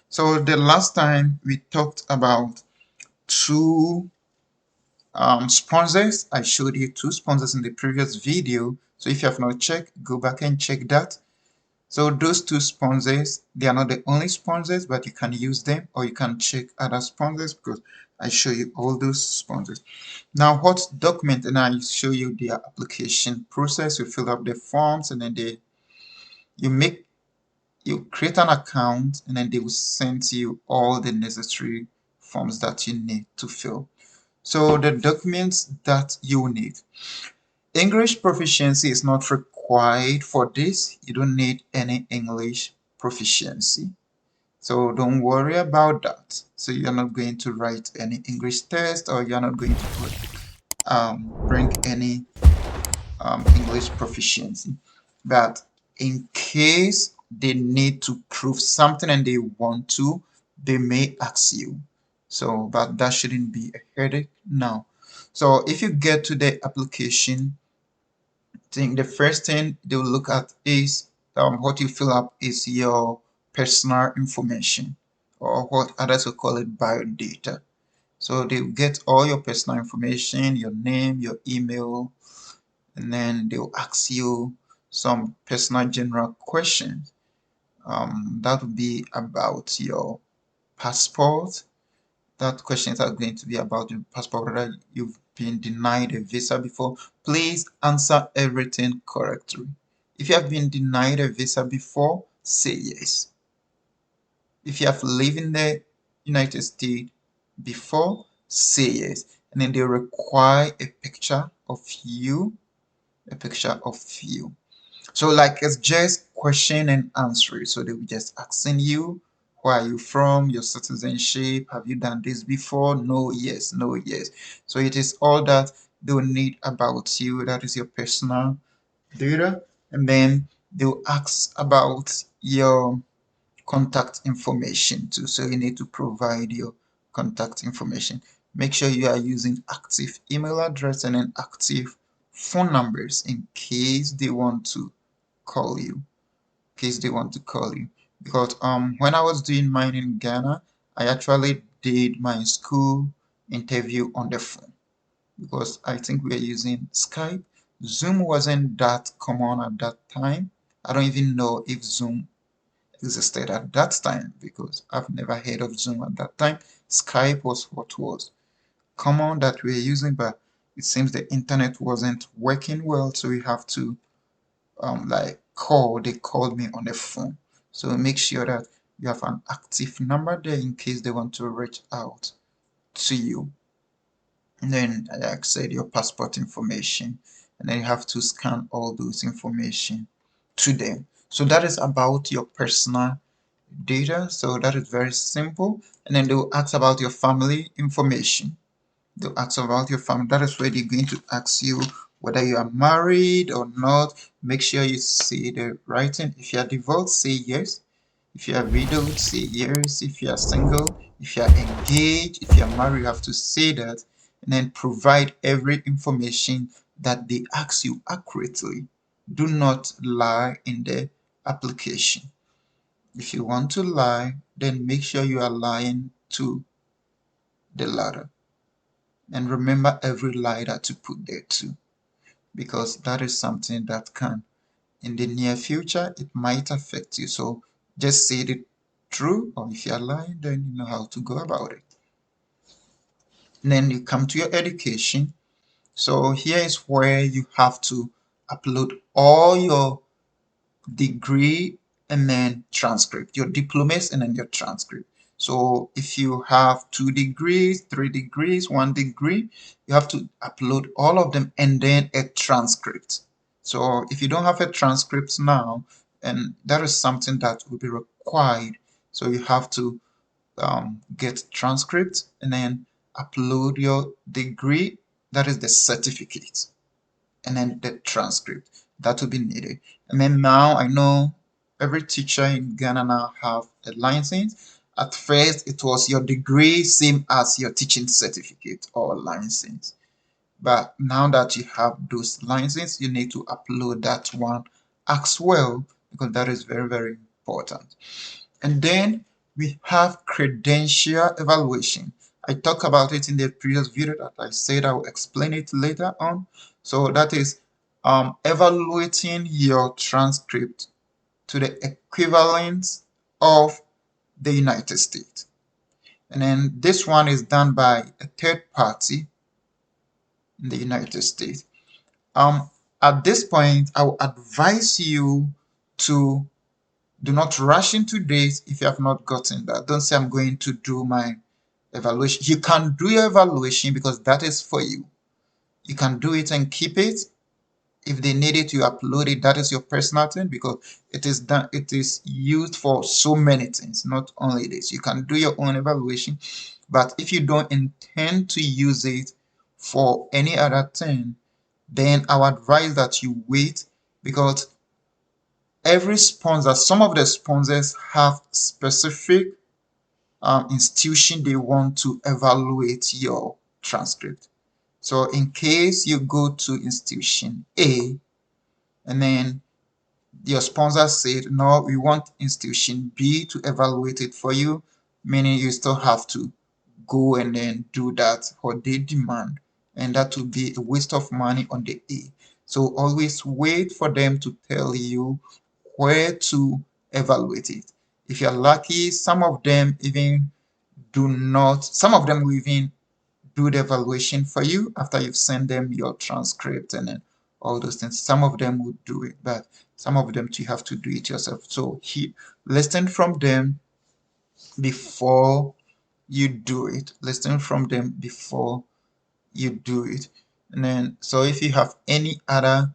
S1: So the last time we talked about two sponsors. I showed you two sponsors in the previous video. So if you have not checked, go back and check that. So those two sponsors, they are not the only sponsors, but you can use them or you can check other sponsors because I show you all those sponsors. Now, what document, and I show you their application process. You fill up the forms and then you create an account and then they will send you all the necessary forms that you need to fill. So the documents that you need. English proficiency is not required for this. You don't need any English proficiency. So don't worry about that. So you're not going to write any English test or you're not going to bring any English proficiency. But in case they need to prove something and they want to, they may ask you. So, but that shouldn't be a headache now. So if you get to the application thing, the first thing they'll look at is what you fill up is your personal information, or what others will call it biodata. So they'll get all your personal information, your name, your email, and then they'll ask you some personal general questions. That would be about your passport. That questions are going to be about your passport, whether you've been denied a visa before. Please answer everything correctly. If you have been denied a visa before, say yes. If you have lived in the United States before, say yes. And then they require a picture of you, a picture of you. So like it's just question and answer. So they will just asking you, where are you from, your citizenship, have you done this before? No, yes, no, yes. So it is all that they will need about you. That is your personal data. And then they'll ask about your contact information too. So you need to provide your contact information. Make sure you are using active email address and then active phone numbers in case they want to call you. Because when I was doing mine in Ghana, I actually did my school interview on the phone because I think we are using Skype. Zoom wasn't that common at that time. I don't even know if Zoom existed at that time because I've never heard of Zoom at that time. Skype was what was common that we're using, but it seems the internet wasn't working well, so we have to like they called me on the phone. So make sure that you have an active number there in case they want to reach out to you. And then like I said, your passport information, and then you have to scan all those information to them. So that is about your personal data. So that is very simple. And then they will ask about your family information. They'll ask about your family. That is where they're going to ask you whether you are married or not. Make sure you say the right thing. If you are divorced, say yes. If you are widowed, say yes. If you are single, if you are engaged, if you are married, you have to say that and then provide every information that they ask you accurately. Do not lie in the application. If you want to lie, then make sure you are lying to the letter. And remember every lie that you put there too, because that is something that can, in the near future, it might affect you. So just say it true, or if you're lying, then you know how to go about it. And then you come to your education. So here is where you have to upload all your degree and then transcript, your diplomas and then your transcript. So if you have 2 degrees, 3 degrees, 1 degree, you have to upload all of them and then a transcript. So if you don't have a transcript now, and that is something that will be required, so you have to get transcript and then upload your degree, that is the certificate. and then the transcript. That will be needed. And then now I know every teacher in Ghana now have a license. At first, it was your degree, same as your teaching certificate or license. But now that you have those licenses, you need to upload that one as well, because that is very, very important. And then we have credential evaluation. I talked about it in the previous video that I said I will explain it later on. So that is evaluating your transcript to the equivalent of the United States. And then this one is done by a third party in the United States. At this point, I will advise you to do not rush into this if you have not gotten that. Don't say I'm going to do my evaluation. You can do your evaluation because that is for you. You can do it and keep it. If they need it, you upload it. That is your personal thing because it is done. It is used for so many things, not only this. You can do your own evaluation, but if you don't intend to use it for any other thing, then I would advise that you wait, because every sponsor, some of the sponsors have specific institution they want to evaluate your transcript. So in case you go to institution A and then your sponsor said, no, we want institution B to evaluate it for you, meaning you still have to go and then do that what they demand, and that will be a waste of money on the A. So always wait for them to tell you where to evaluate it. If you're lucky, some of them even do not, some of them will even do the evaluation for you after you've sent them your transcript and then all those things. Some of them would do it, but some of them you have to do it yourself. So listen from them before you do it. Listen from them before you do it. And then, so if you have any other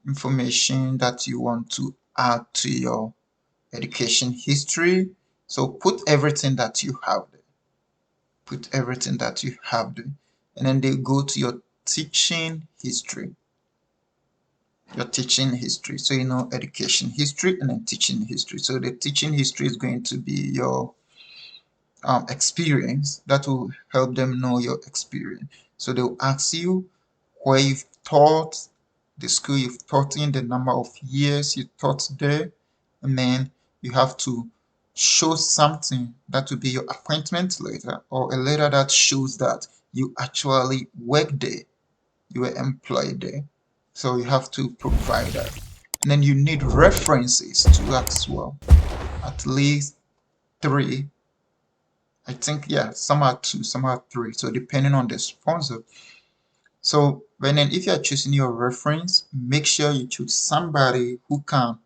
S1: information that you want to add to your education history, so put everything that you have there. Put everything that you have there. And then they go to your teaching history. Your teaching history. So you know education history and then teaching history. So the teaching history is going to be your experience. That will help them know your experience. So they'll ask you where you've taught, the school you've taught in, the number of years you taught there, and then you have to show something that will be your appointment letter or a letter that shows that you actually worked there, you were employed there. So you have to provide that. And then you need references too as well, at least 3. I think, yeah, some are 2, some are 3. So depending on the sponsor. So if you're choosing your reference, make sure you choose somebody who can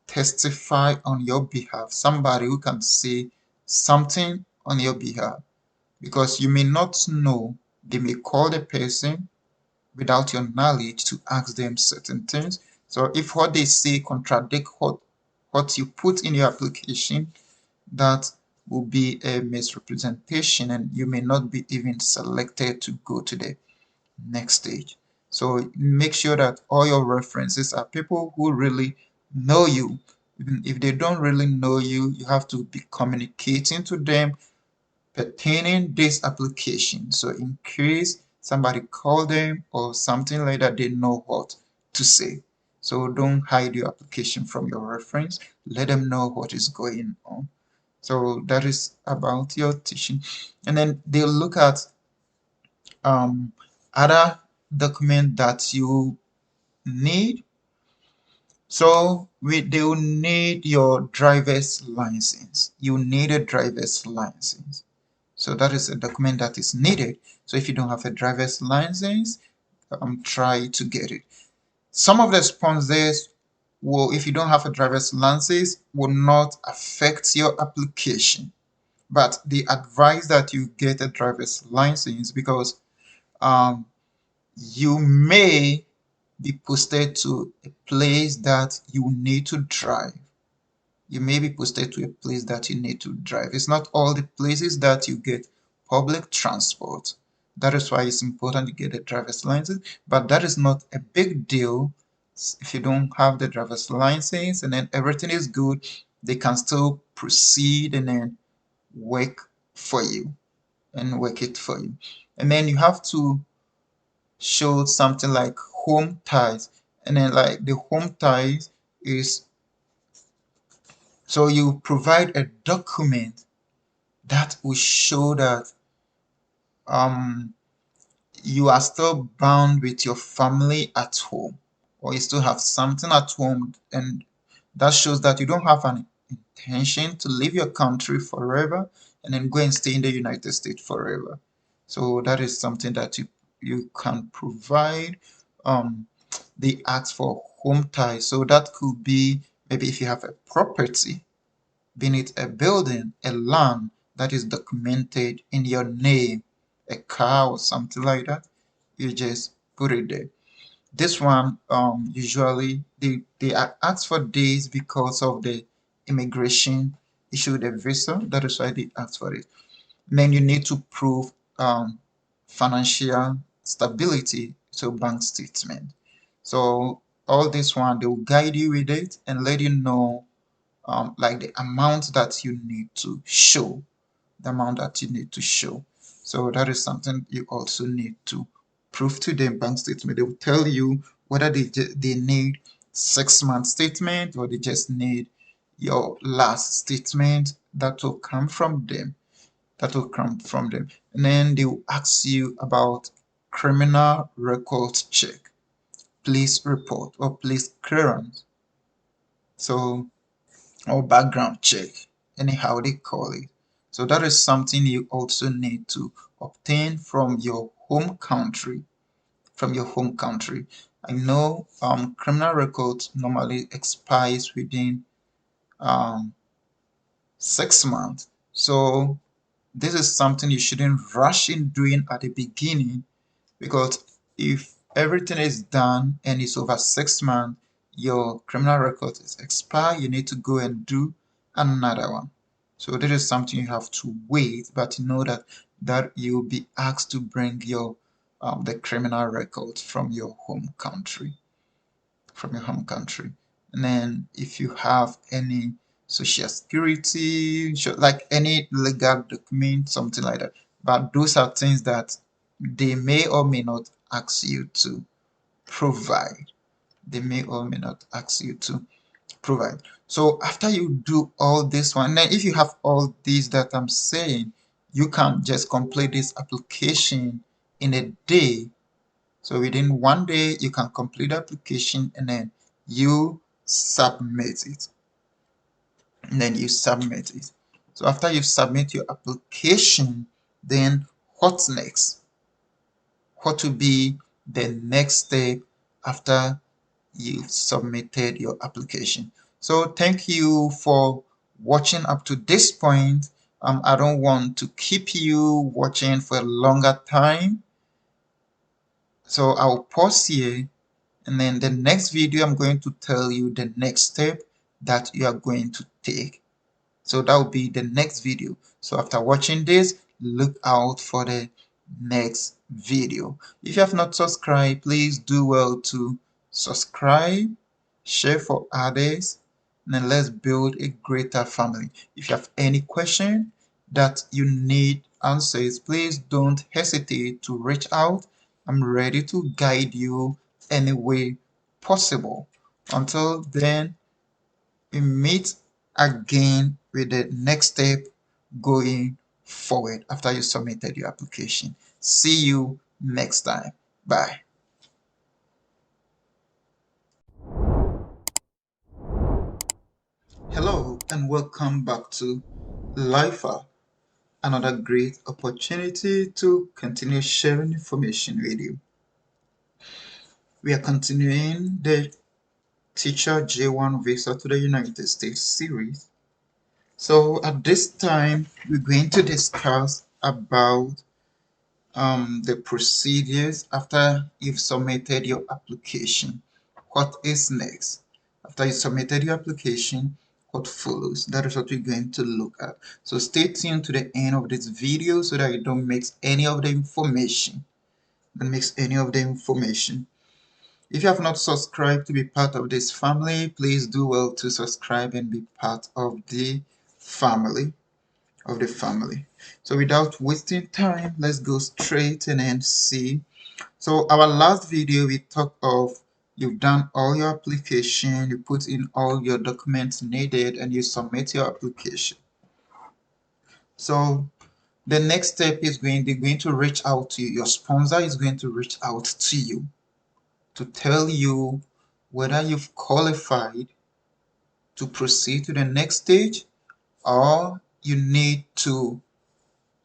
S1: testify on your behalf, somebody who can say something on your behalf, because you may not know. They may call the person without your knowledge to ask them certain things. So if what they say contradict what you put in your application, that will be a misrepresentation and you may not be even selected to go to the next stage. So make sure that all your references are people who really know you. Even if they don't really know you, you have to be communicating to them pertaining this application. So in case somebody call them or something like that, they know what to say. So don't hide your application from your reference. Let them know what is going on. So that is about your teaching. And then they'll look at other document that you need. So they will need your driver's license. You need a driver's license. So that is a document that is needed. So if you don't have a driver's license, try to get it. Some of the sponsors will, if you don't have a driver's license, will not affect your application. But they advise that you get a driver's license because you may be posted to a place that you need to drive. You may be posted to a place that you need to drive. It's not all the places that you get public transport. That is why it's important to get a driver's license, but that is not a big deal if you don't have the driver's license and then everything is good, they can still proceed and then work for you and work it for you. And then you have to show something like home ties. And then like the home ties is, so you provide a document that will show that um you are still bound with your family at home, or you still have something at home, and that shows that you don't have an intention to leave your country forever and then go and stay in the United States forever. So that is something that you can provide. Um, they ask for home ties, so that could be maybe if you have a property, be it a building, a land that is documented in your name, a car or something like that, you just put it there. This one, usually they ask for days because of the immigration issue, the visa. That is why they ask for it. Then you need to prove financial stability, so bank statement. So all this one, they will guide you with it and let you know like the amount that you need to show, the amount that you need to show. So that is something you also need to prove to them. Bank statement, they will tell you whether they need 6 month statement or they just need your last statement. That will come from them. That will come from them. And then they will ask you about criminal records check, police report or police clearance. So or background check, anyhow they call it. So that is something you also need to obtain from your home country. From your home country. I know criminal records normally expires within um, 6 months. So this is something you shouldn't rush in doing at the beginning, because if everything is done and it's over 6 months, your criminal record is expired, you need to go and do another one. So this is something you have to wait, but know that you'll be asked to bring your the criminal record from your home country, and then if you have any social security, like any legal document, something like that. But those are things that they may or may not ask you to provide. They may or may not ask you to provide. So after you do all this one, then if you have all these that I'm saying, you can just complete this application in a day. So within one day, you can complete the application and then you submit it. And then you submit it. So after you submit your application, then what's next? What will be the next step after you've submitted your application? So thank you for watching up to this point. I don't want to keep you watching for a longer time. So I'll pause here, and then the next video I'm going to tell you the next step that you are going to take. So that will be the next video. So after watching this, look out for the next video. If you have not subscribed, please do well to subscribe, share for others, and then let's build a greater family. If you have any question that you need answers, please don't hesitate to reach out. I'm ready to guide you any way possible. Until then, we meet again with the next step going forward after you submitted your application. See you next time. Bye. Hello and welcome back to LIFA, another great opportunity to continue sharing information with you. We are continuing the Teacher J1 Visa to the United States series. So at this time, we're going to discuss about the procedures after you've submitted your application. What is next? After you submitted your application, what follows. That is what we're going to look at. So stay tuned to the end of this video so that you don't mix any of the information. If you have not subscribed to be part of this family, please do well to subscribe and be part of the family. So without wasting time, let's go straight and then see. So our last video, we talked of you've done all your application, you put in all your documents needed, and you submit your application. So the next step is they're going to reach out to you. Your sponsor is going to reach out to you to tell you whether you've qualified to proceed to the next stage, or you need to,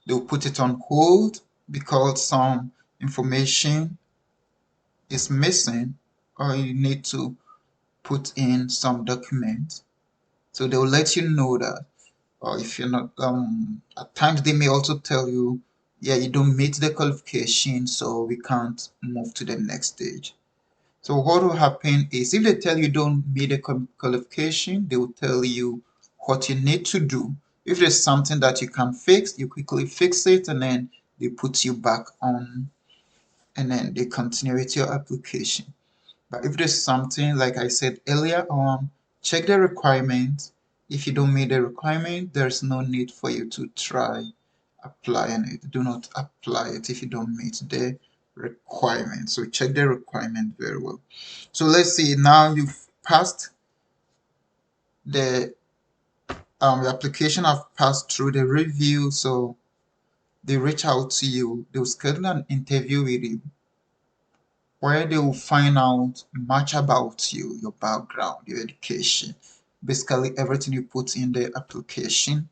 S1: they'll put it on hold because some information is missing, or you need to put in some document. So they'll let you know that. Or if you're not, at times they may also tell you, yeah, you don't meet the qualification, so we can't move to the next stage. So what will happen is, if they tell you don't meet the qualification, they will tell you what you need to do. If there's something that you can fix, you quickly fix it, and then they put you back on, and then they continue with your application. But if there's something, like I said earlier on, check the requirements. If you don't meet the requirement, there's no need for you to try applying it. Do not apply it if you don't meet the requirement. So check the requirement very well. So let's see, now you've passed the application have passed through the review, so they reach out to you, they'll schedule an interview with you where they will find out much about you, your background, your education, basically everything you put in the application.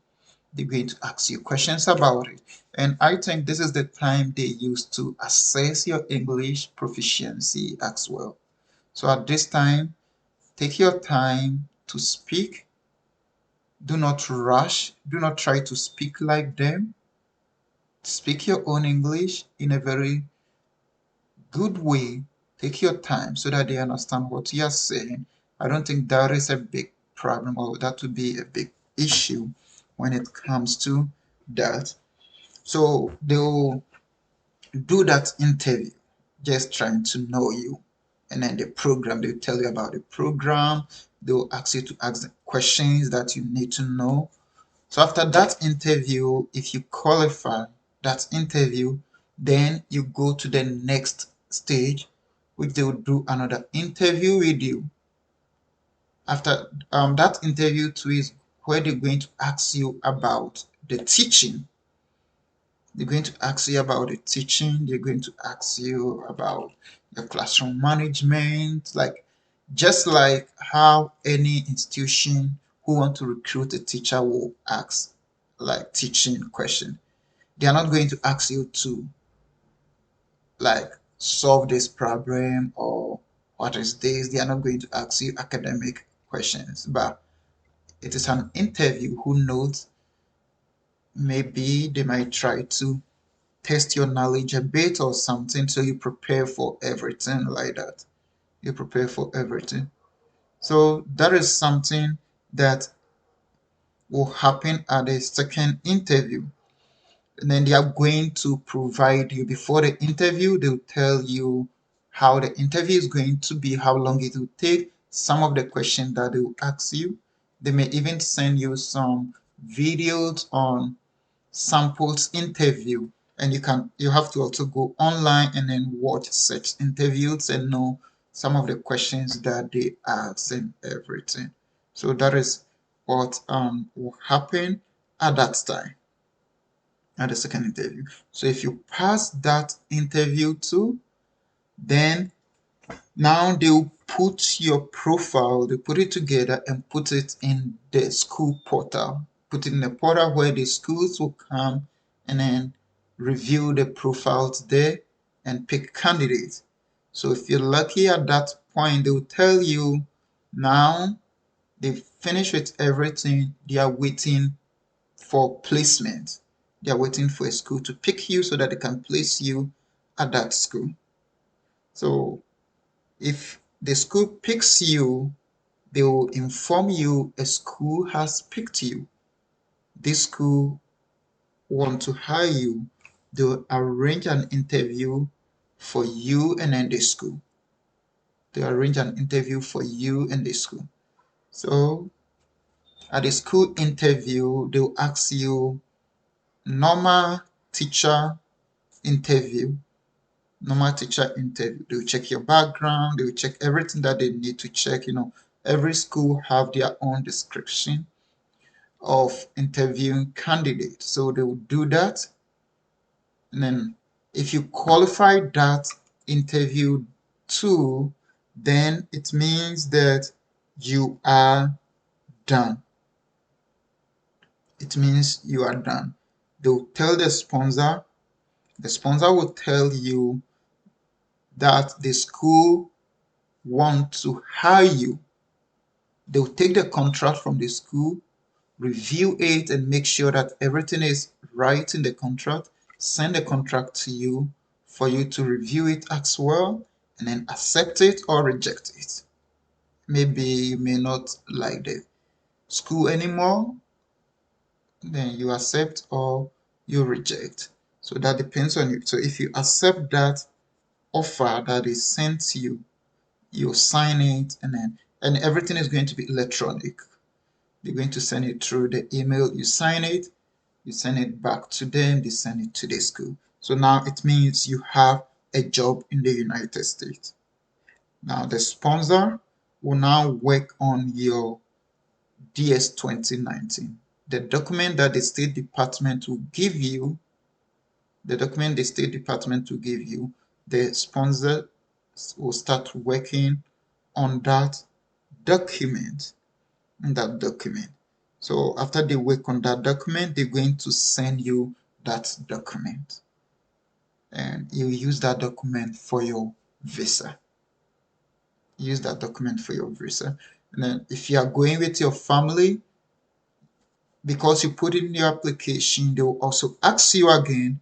S1: They're going to ask you questions about it. And I think this is the time they use to assess your English proficiency as well. So at this time, take your time to speak. Do not rush. Do not try to speak like them. Speak your own English in a very good way. Take your time so that they understand what you are saying. I don't think that is a big problem, or that would be a big issue when it comes to that. So they'll do that interview, just trying to know you. And then the program, they'll tell you about the program. They'll ask you to ask the questions that you need to know. So after that interview, if you qualify that interview, then you go to the next stage, which they will do another interview with you. After that interview too is where they're going to ask you about the teaching. They're going to ask you about the teaching. They're going to ask you about your classroom management, like just like how any institution who want to recruit a teacher will ask like teaching question. They are not going to ask you to like solve this problem or what is this. They are not going to ask you academic questions, but it is an interview. Who knows? Maybe they might try to test your knowledge a bit or something, so you prepare for everything like that. You prepare for everything. So that is something that will happen at the second interview. And then they are going to provide you, before the interview, they'll tell you how the interview is going to be, how long it will take, some of the questions that they will ask you. They may even send you some videos on samples interview, and you have to also go online and then watch such interviews and know some of the questions that they ask and everything. So that is what will happen at that time, at the second interview. So if you pass that interview too, then now they'll put your profile, they put it together and put it in the school portal. Put it in the portal where the schools will come and then review the profiles there and pick candidates. So if you're lucky at that point, they'll tell you now they've finished with everything. They are waiting for placement. They are waiting for a school to pick you so that they can place you at that school. So if the school picks you, They will inform you a school has picked you. This school want to hire you. They'll arrange an interview for you and then the school. They arrange an interview for you and the school. So at the school interview, they'll ask you normal teacher interview. Normal teacher interview. They'll check your background. They'll check everything that they need to check. Every school have their own description of interviewing candidates. So they will do that. And then if you qualify that interview too, then it means that you are done. It means you are done. They'll tell the sponsor will tell you that the school wants to hire you. They'll take the contract from the school, review it, and make sure that everything is right in the contract, send the contract to you for you to review it as well, and then accept it or reject it. Maybe you may not like the school anymore, then you accept or you reject. So that depends on you. So if you accept that offer that is sent to you, you sign it, and everything is going to be electronic. They're going to send it through the email. You sign it, you send it back to them, they send it to the school. So now it means you have a job in the United States. Now the sponsor will now work on your DS 2019. The document that the State Department will give you, the sponsor will start working on that document. So after they work on that document, they're going to send you that document. And you use that document for your visa. Use that document for your visa. And then if you are going with your family, because you put in your application, they will also ask you again.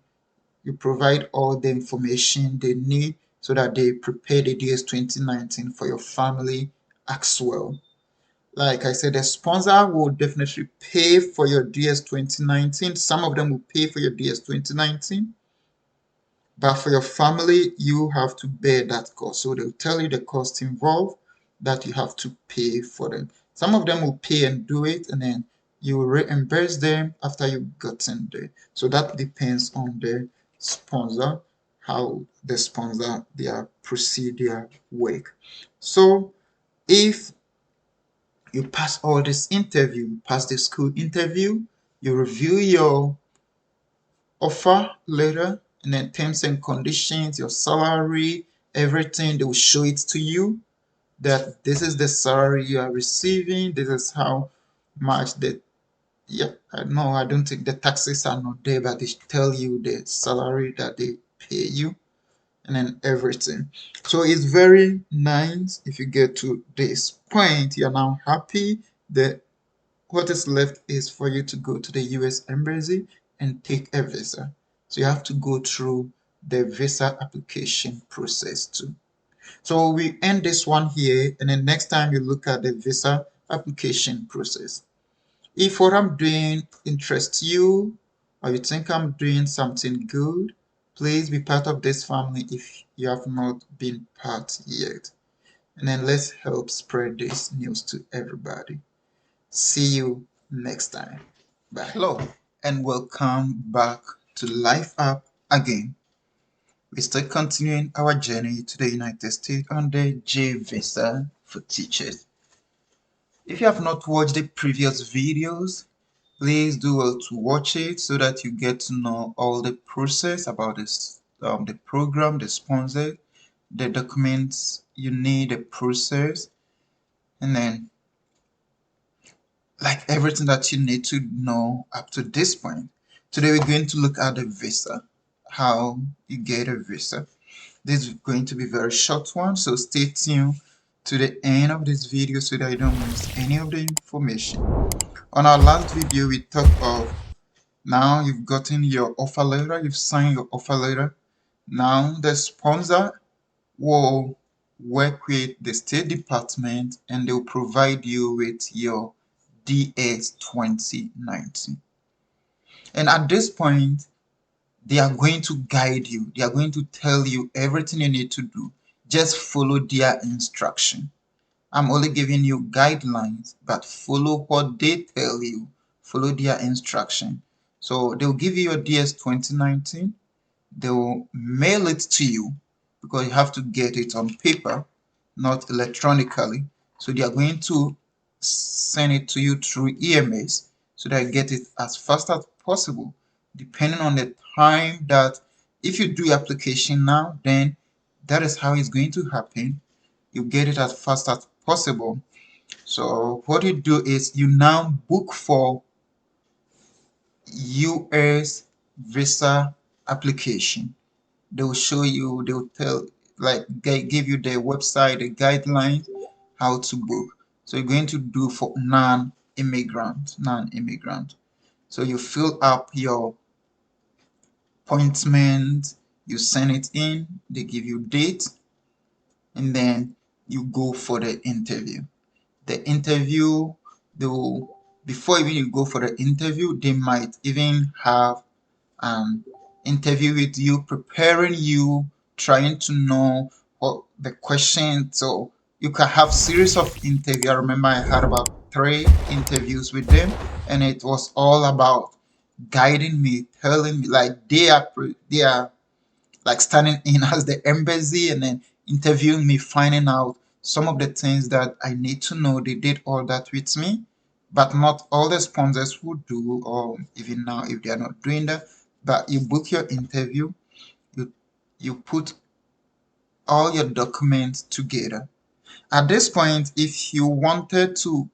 S1: You provide all the information they need so that they prepare the DS 2019 for your family as well. Like I said, the sponsor will definitely pay for your DS 2019. Some of them will pay for your DS 2019. But for your family, you have to bear that cost. So they'll tell you the cost involved that you have to pay for them. Some of them will pay and do it, and then you will reimburse them after you've gotten there. So that depends on the sponsor, how the sponsor, their procedure work. So if you pass all this interview, pass the school interview, you review your offer letter, and then terms and conditions, your salary, everything. They will show it to you that this is the salary you are receiving. This is how much I don't think the taxes are not there, but they tell you the salary that they pay you and then everything. So it's very nice. If you get to this point, you're now happy. What is left is for you to go to the US Embassy and take a visa. So you have to go through the visa application process too. So we end this one here, and then next time you look at the visa application process. If what I'm doing interests you, or you think I'm doing something good, please be part of this family if you have not been part yet. And then let's help spread this news to everybody. See you next time. Bye. Hello, and welcome back to Life App again. We're still continuing our journey to the United States on the J visa for teachers. If you have not watched the previous videos, please do well to watch it so that you get to know all the process about this, the program, the sponsor, the documents you need, the process, and then like everything that you need to know up to this point. Today we're going to look at the visa, how you get a visa. This is going to be a very short one, so stay tuned to the end of this video so that you don't miss any of the information. On our last video, we talked of now you've gotten your offer letter, you've signed your offer letter. Now the sponsor will work with the State Department and they'll provide you with your DS 2019. And at this point, they are going to guide you. They are going to tell you everything you need to do. Just follow their instruction. I'm only giving you guidelines, but follow what they tell you. Follow their instruction. So they'll give you your DS 2019. They will mail it to you because you have to get it on paper, not electronically. So they are going to send it to you through EMS so that you get it as fast as possible, depending on the time that if you do application now, then that is how it's going to happen. You get it as fast as possible. So what you do is you now book for US visa application. They will show you, they will tell, like, give you the website, the guidelines, how to book. So you're going to do for non-immigrant. So you fill up your appointment, you send it in, they give you date, and then you go for the interview. The interview, though, before even you go for the interview, they might even have an interview with you, preparing you, trying to know what the questions. So you can have series of interviews. I remember I had about 3 interviews with them, and it was all about guiding me, telling me, like, they are like standing in as the embassy and then interviewing me, finding out some of the things that I need to know. They did all that with me, but not all the sponsors would do, or even now if they are not doing that. But you book your interview, you you put all your documents together. At this point, if you wanted to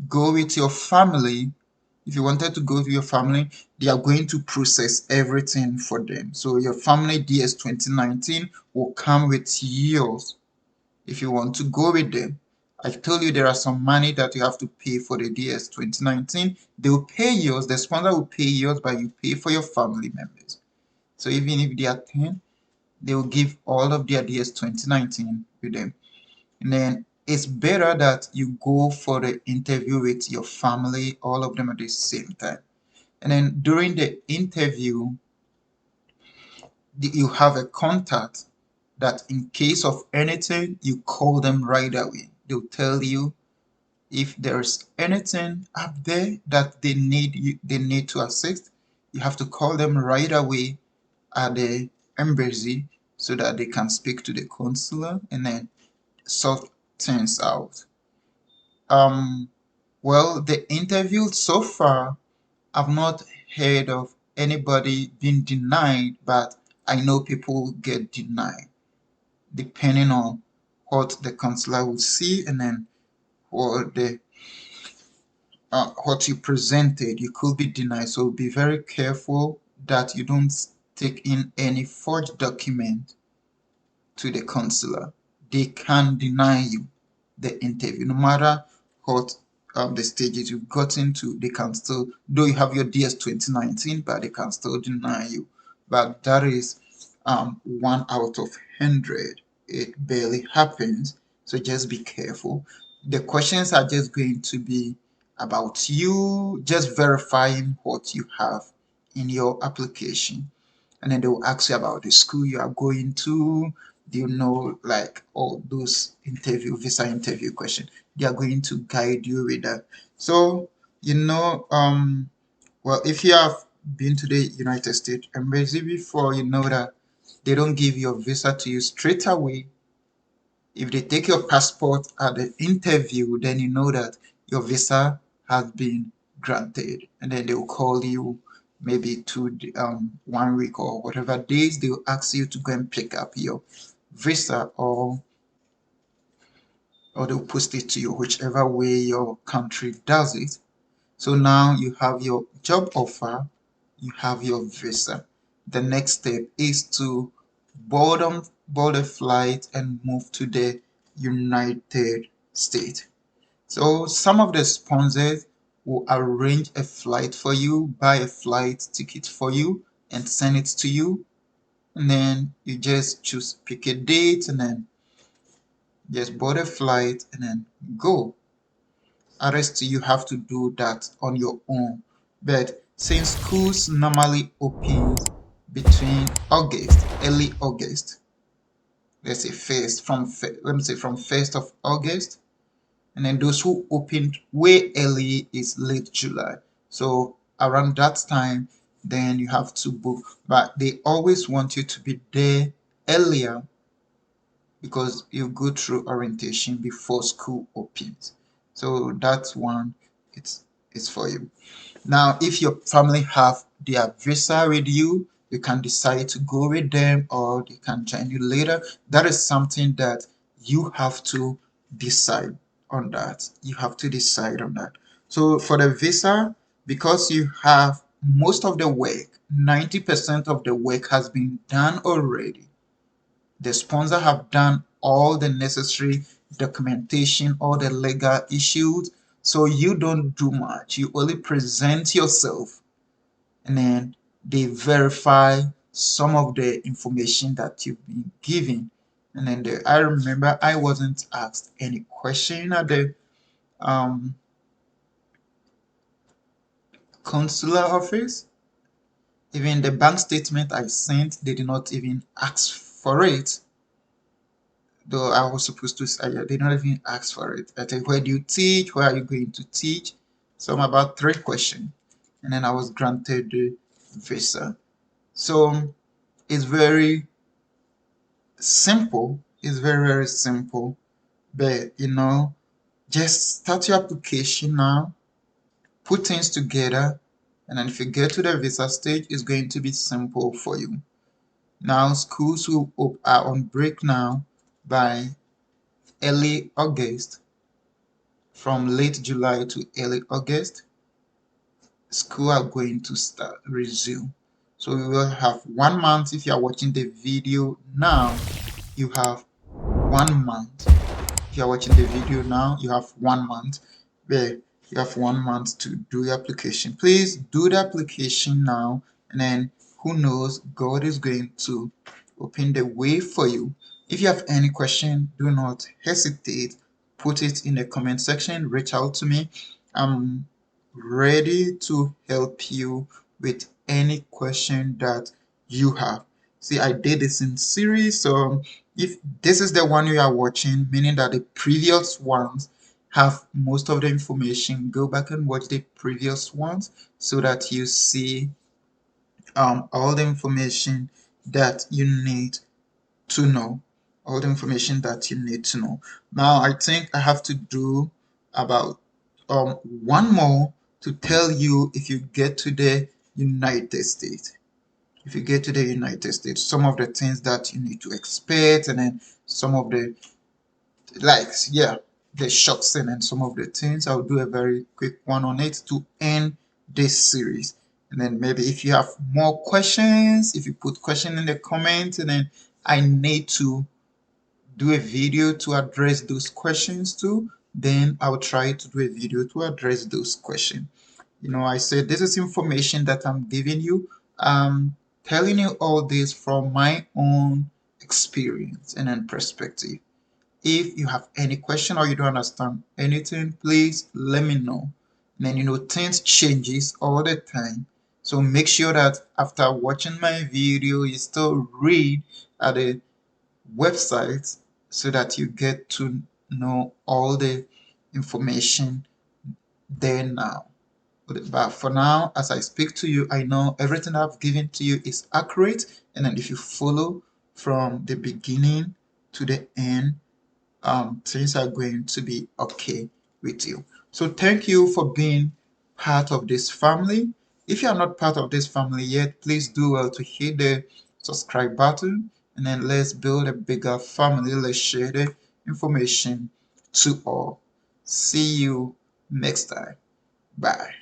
S1: go with your family, if you wanted to go with your family, they are going to process everything for them. So your family DS 2019 will come with yours if you want to go with them. I told you there are some money that you have to pay for the DS 2019. They will pay yours, the sponsor will pay yours, but you pay for your family members. So even if they are 10, they will give all of their DS 2019 with them. And then it's better that you go for the interview with your family, all of them at the same time. And then during the interview, you have a contact that in case of anything, you call them right away. They'll tell you if there's anything up there that they need to assist. You have to call them right away at the embassy so that they can speak to the consular and then sort things out. Well, the interview so far, I've not heard of anybody being denied, but I know people get denied depending on what the consular will see and then what you presented. You could be denied, so be very careful that you don't take in any forged document to the consular. They can deny you the interview no matter what the stages you've gotten to. They can still, though you have your DS 2019, but they can still deny you. But that is 1 out of 100. It barely happens, so just be careful. The questions are just going to be about you, just verifying what you have in your application, and then they will ask you about the school you are going to. Do you know, like, all those visa interview questions? They are going to guide you with that. So well, if you have been to the United States Embassy before, you know that they don't give your visa to you straight away. If they take your passport at the interview, then you know that your visa has been granted, and then they will call you maybe 1 week or whatever days. They will ask you to go and pick up your visa, or they'll post it to you, whichever way your country does it. So now you have your job offer, you have your visa. The next step is to board a flight and move to the United States. So some of the sponsors will arrange a flight for you, buy a flight ticket for you, and send it to you. And then you just pick a date, and then Just board a flight and then go. Rest you have to do that on your own. But since schools normally opens between early August, let's say let me say from 1st of August, and then those who opened way early is late July. So around that time, then you have to book. But they always want you to be there earlier because you go through orientation before school opens. So that's one, it's for you. Now, if your family have their visa with you, you can decide to go with them or they can join you later. That is something that you have to decide on that. You have to decide on that. So for the visa, because you have most of the work, 90% of the work has been done already. The sponsor have done all the necessary documentation, all the legal issues. So you don't do much. You only present yourself and then they verify some of the information that you've been given. And then I remember I wasn't asked any question at the um, consular office. Even the bank statement I sent, they did not even ask for it. Though I was supposed to say, they did not even ask for it. I said, where do you teach? Where are you going to teach? Some about 3 questions. And then I was granted the visa. So it's very simple. It's very, very simple. But, just start your application now, put things together, and then if you get to the visa stage, it's going to be simple for you. Now, schools are on break now by early August. From late July to early August, school are going to resume. So we will have 1 month. If you are watching the video now, you have 1 month. If you are watching the video now, you have 1 month. Where you have 1 month to do your application. Please do the application now, and then who knows, God is going to open the way for you. If you have any question, do not hesitate. Put it in the comment section. Reach out to me. I'm ready to help you with any question that you have. See, I did this in series, so if this is the one you are watching, meaning that the previous ones have most of the information, go back and watch the previous ones so that you see all the information that you need to know. All the information that you need to know. Now, I think I have to do about one more to tell you if you get to the United States. If you get to the United States, some of the things that you need to expect, and then some of the the shocks and some of the things. I'll do a very quick one on it to end this series. And then maybe if you have more questions, if you put question in the comments, and then I need to do a video to address those questions too, then I'll try to do a video to address those questions. I said this is information that I'm giving you. Telling you all this from my own experience and then perspective. If you have any question or you don't understand anything, please let me know. And then things changes all the time. So make sure that after watching my video, you still read at the website so that you get to know all the information there now. But for now, as I speak to you, I know everything I've given to you is accurate. And then if you follow from the beginning to the end, things are going to be okay with you. So thank you for being part of this family. If you are not part of this family yet, please do well to hit the subscribe button, and then let's build a bigger family. Let's share the information to all. See you next time. Bye.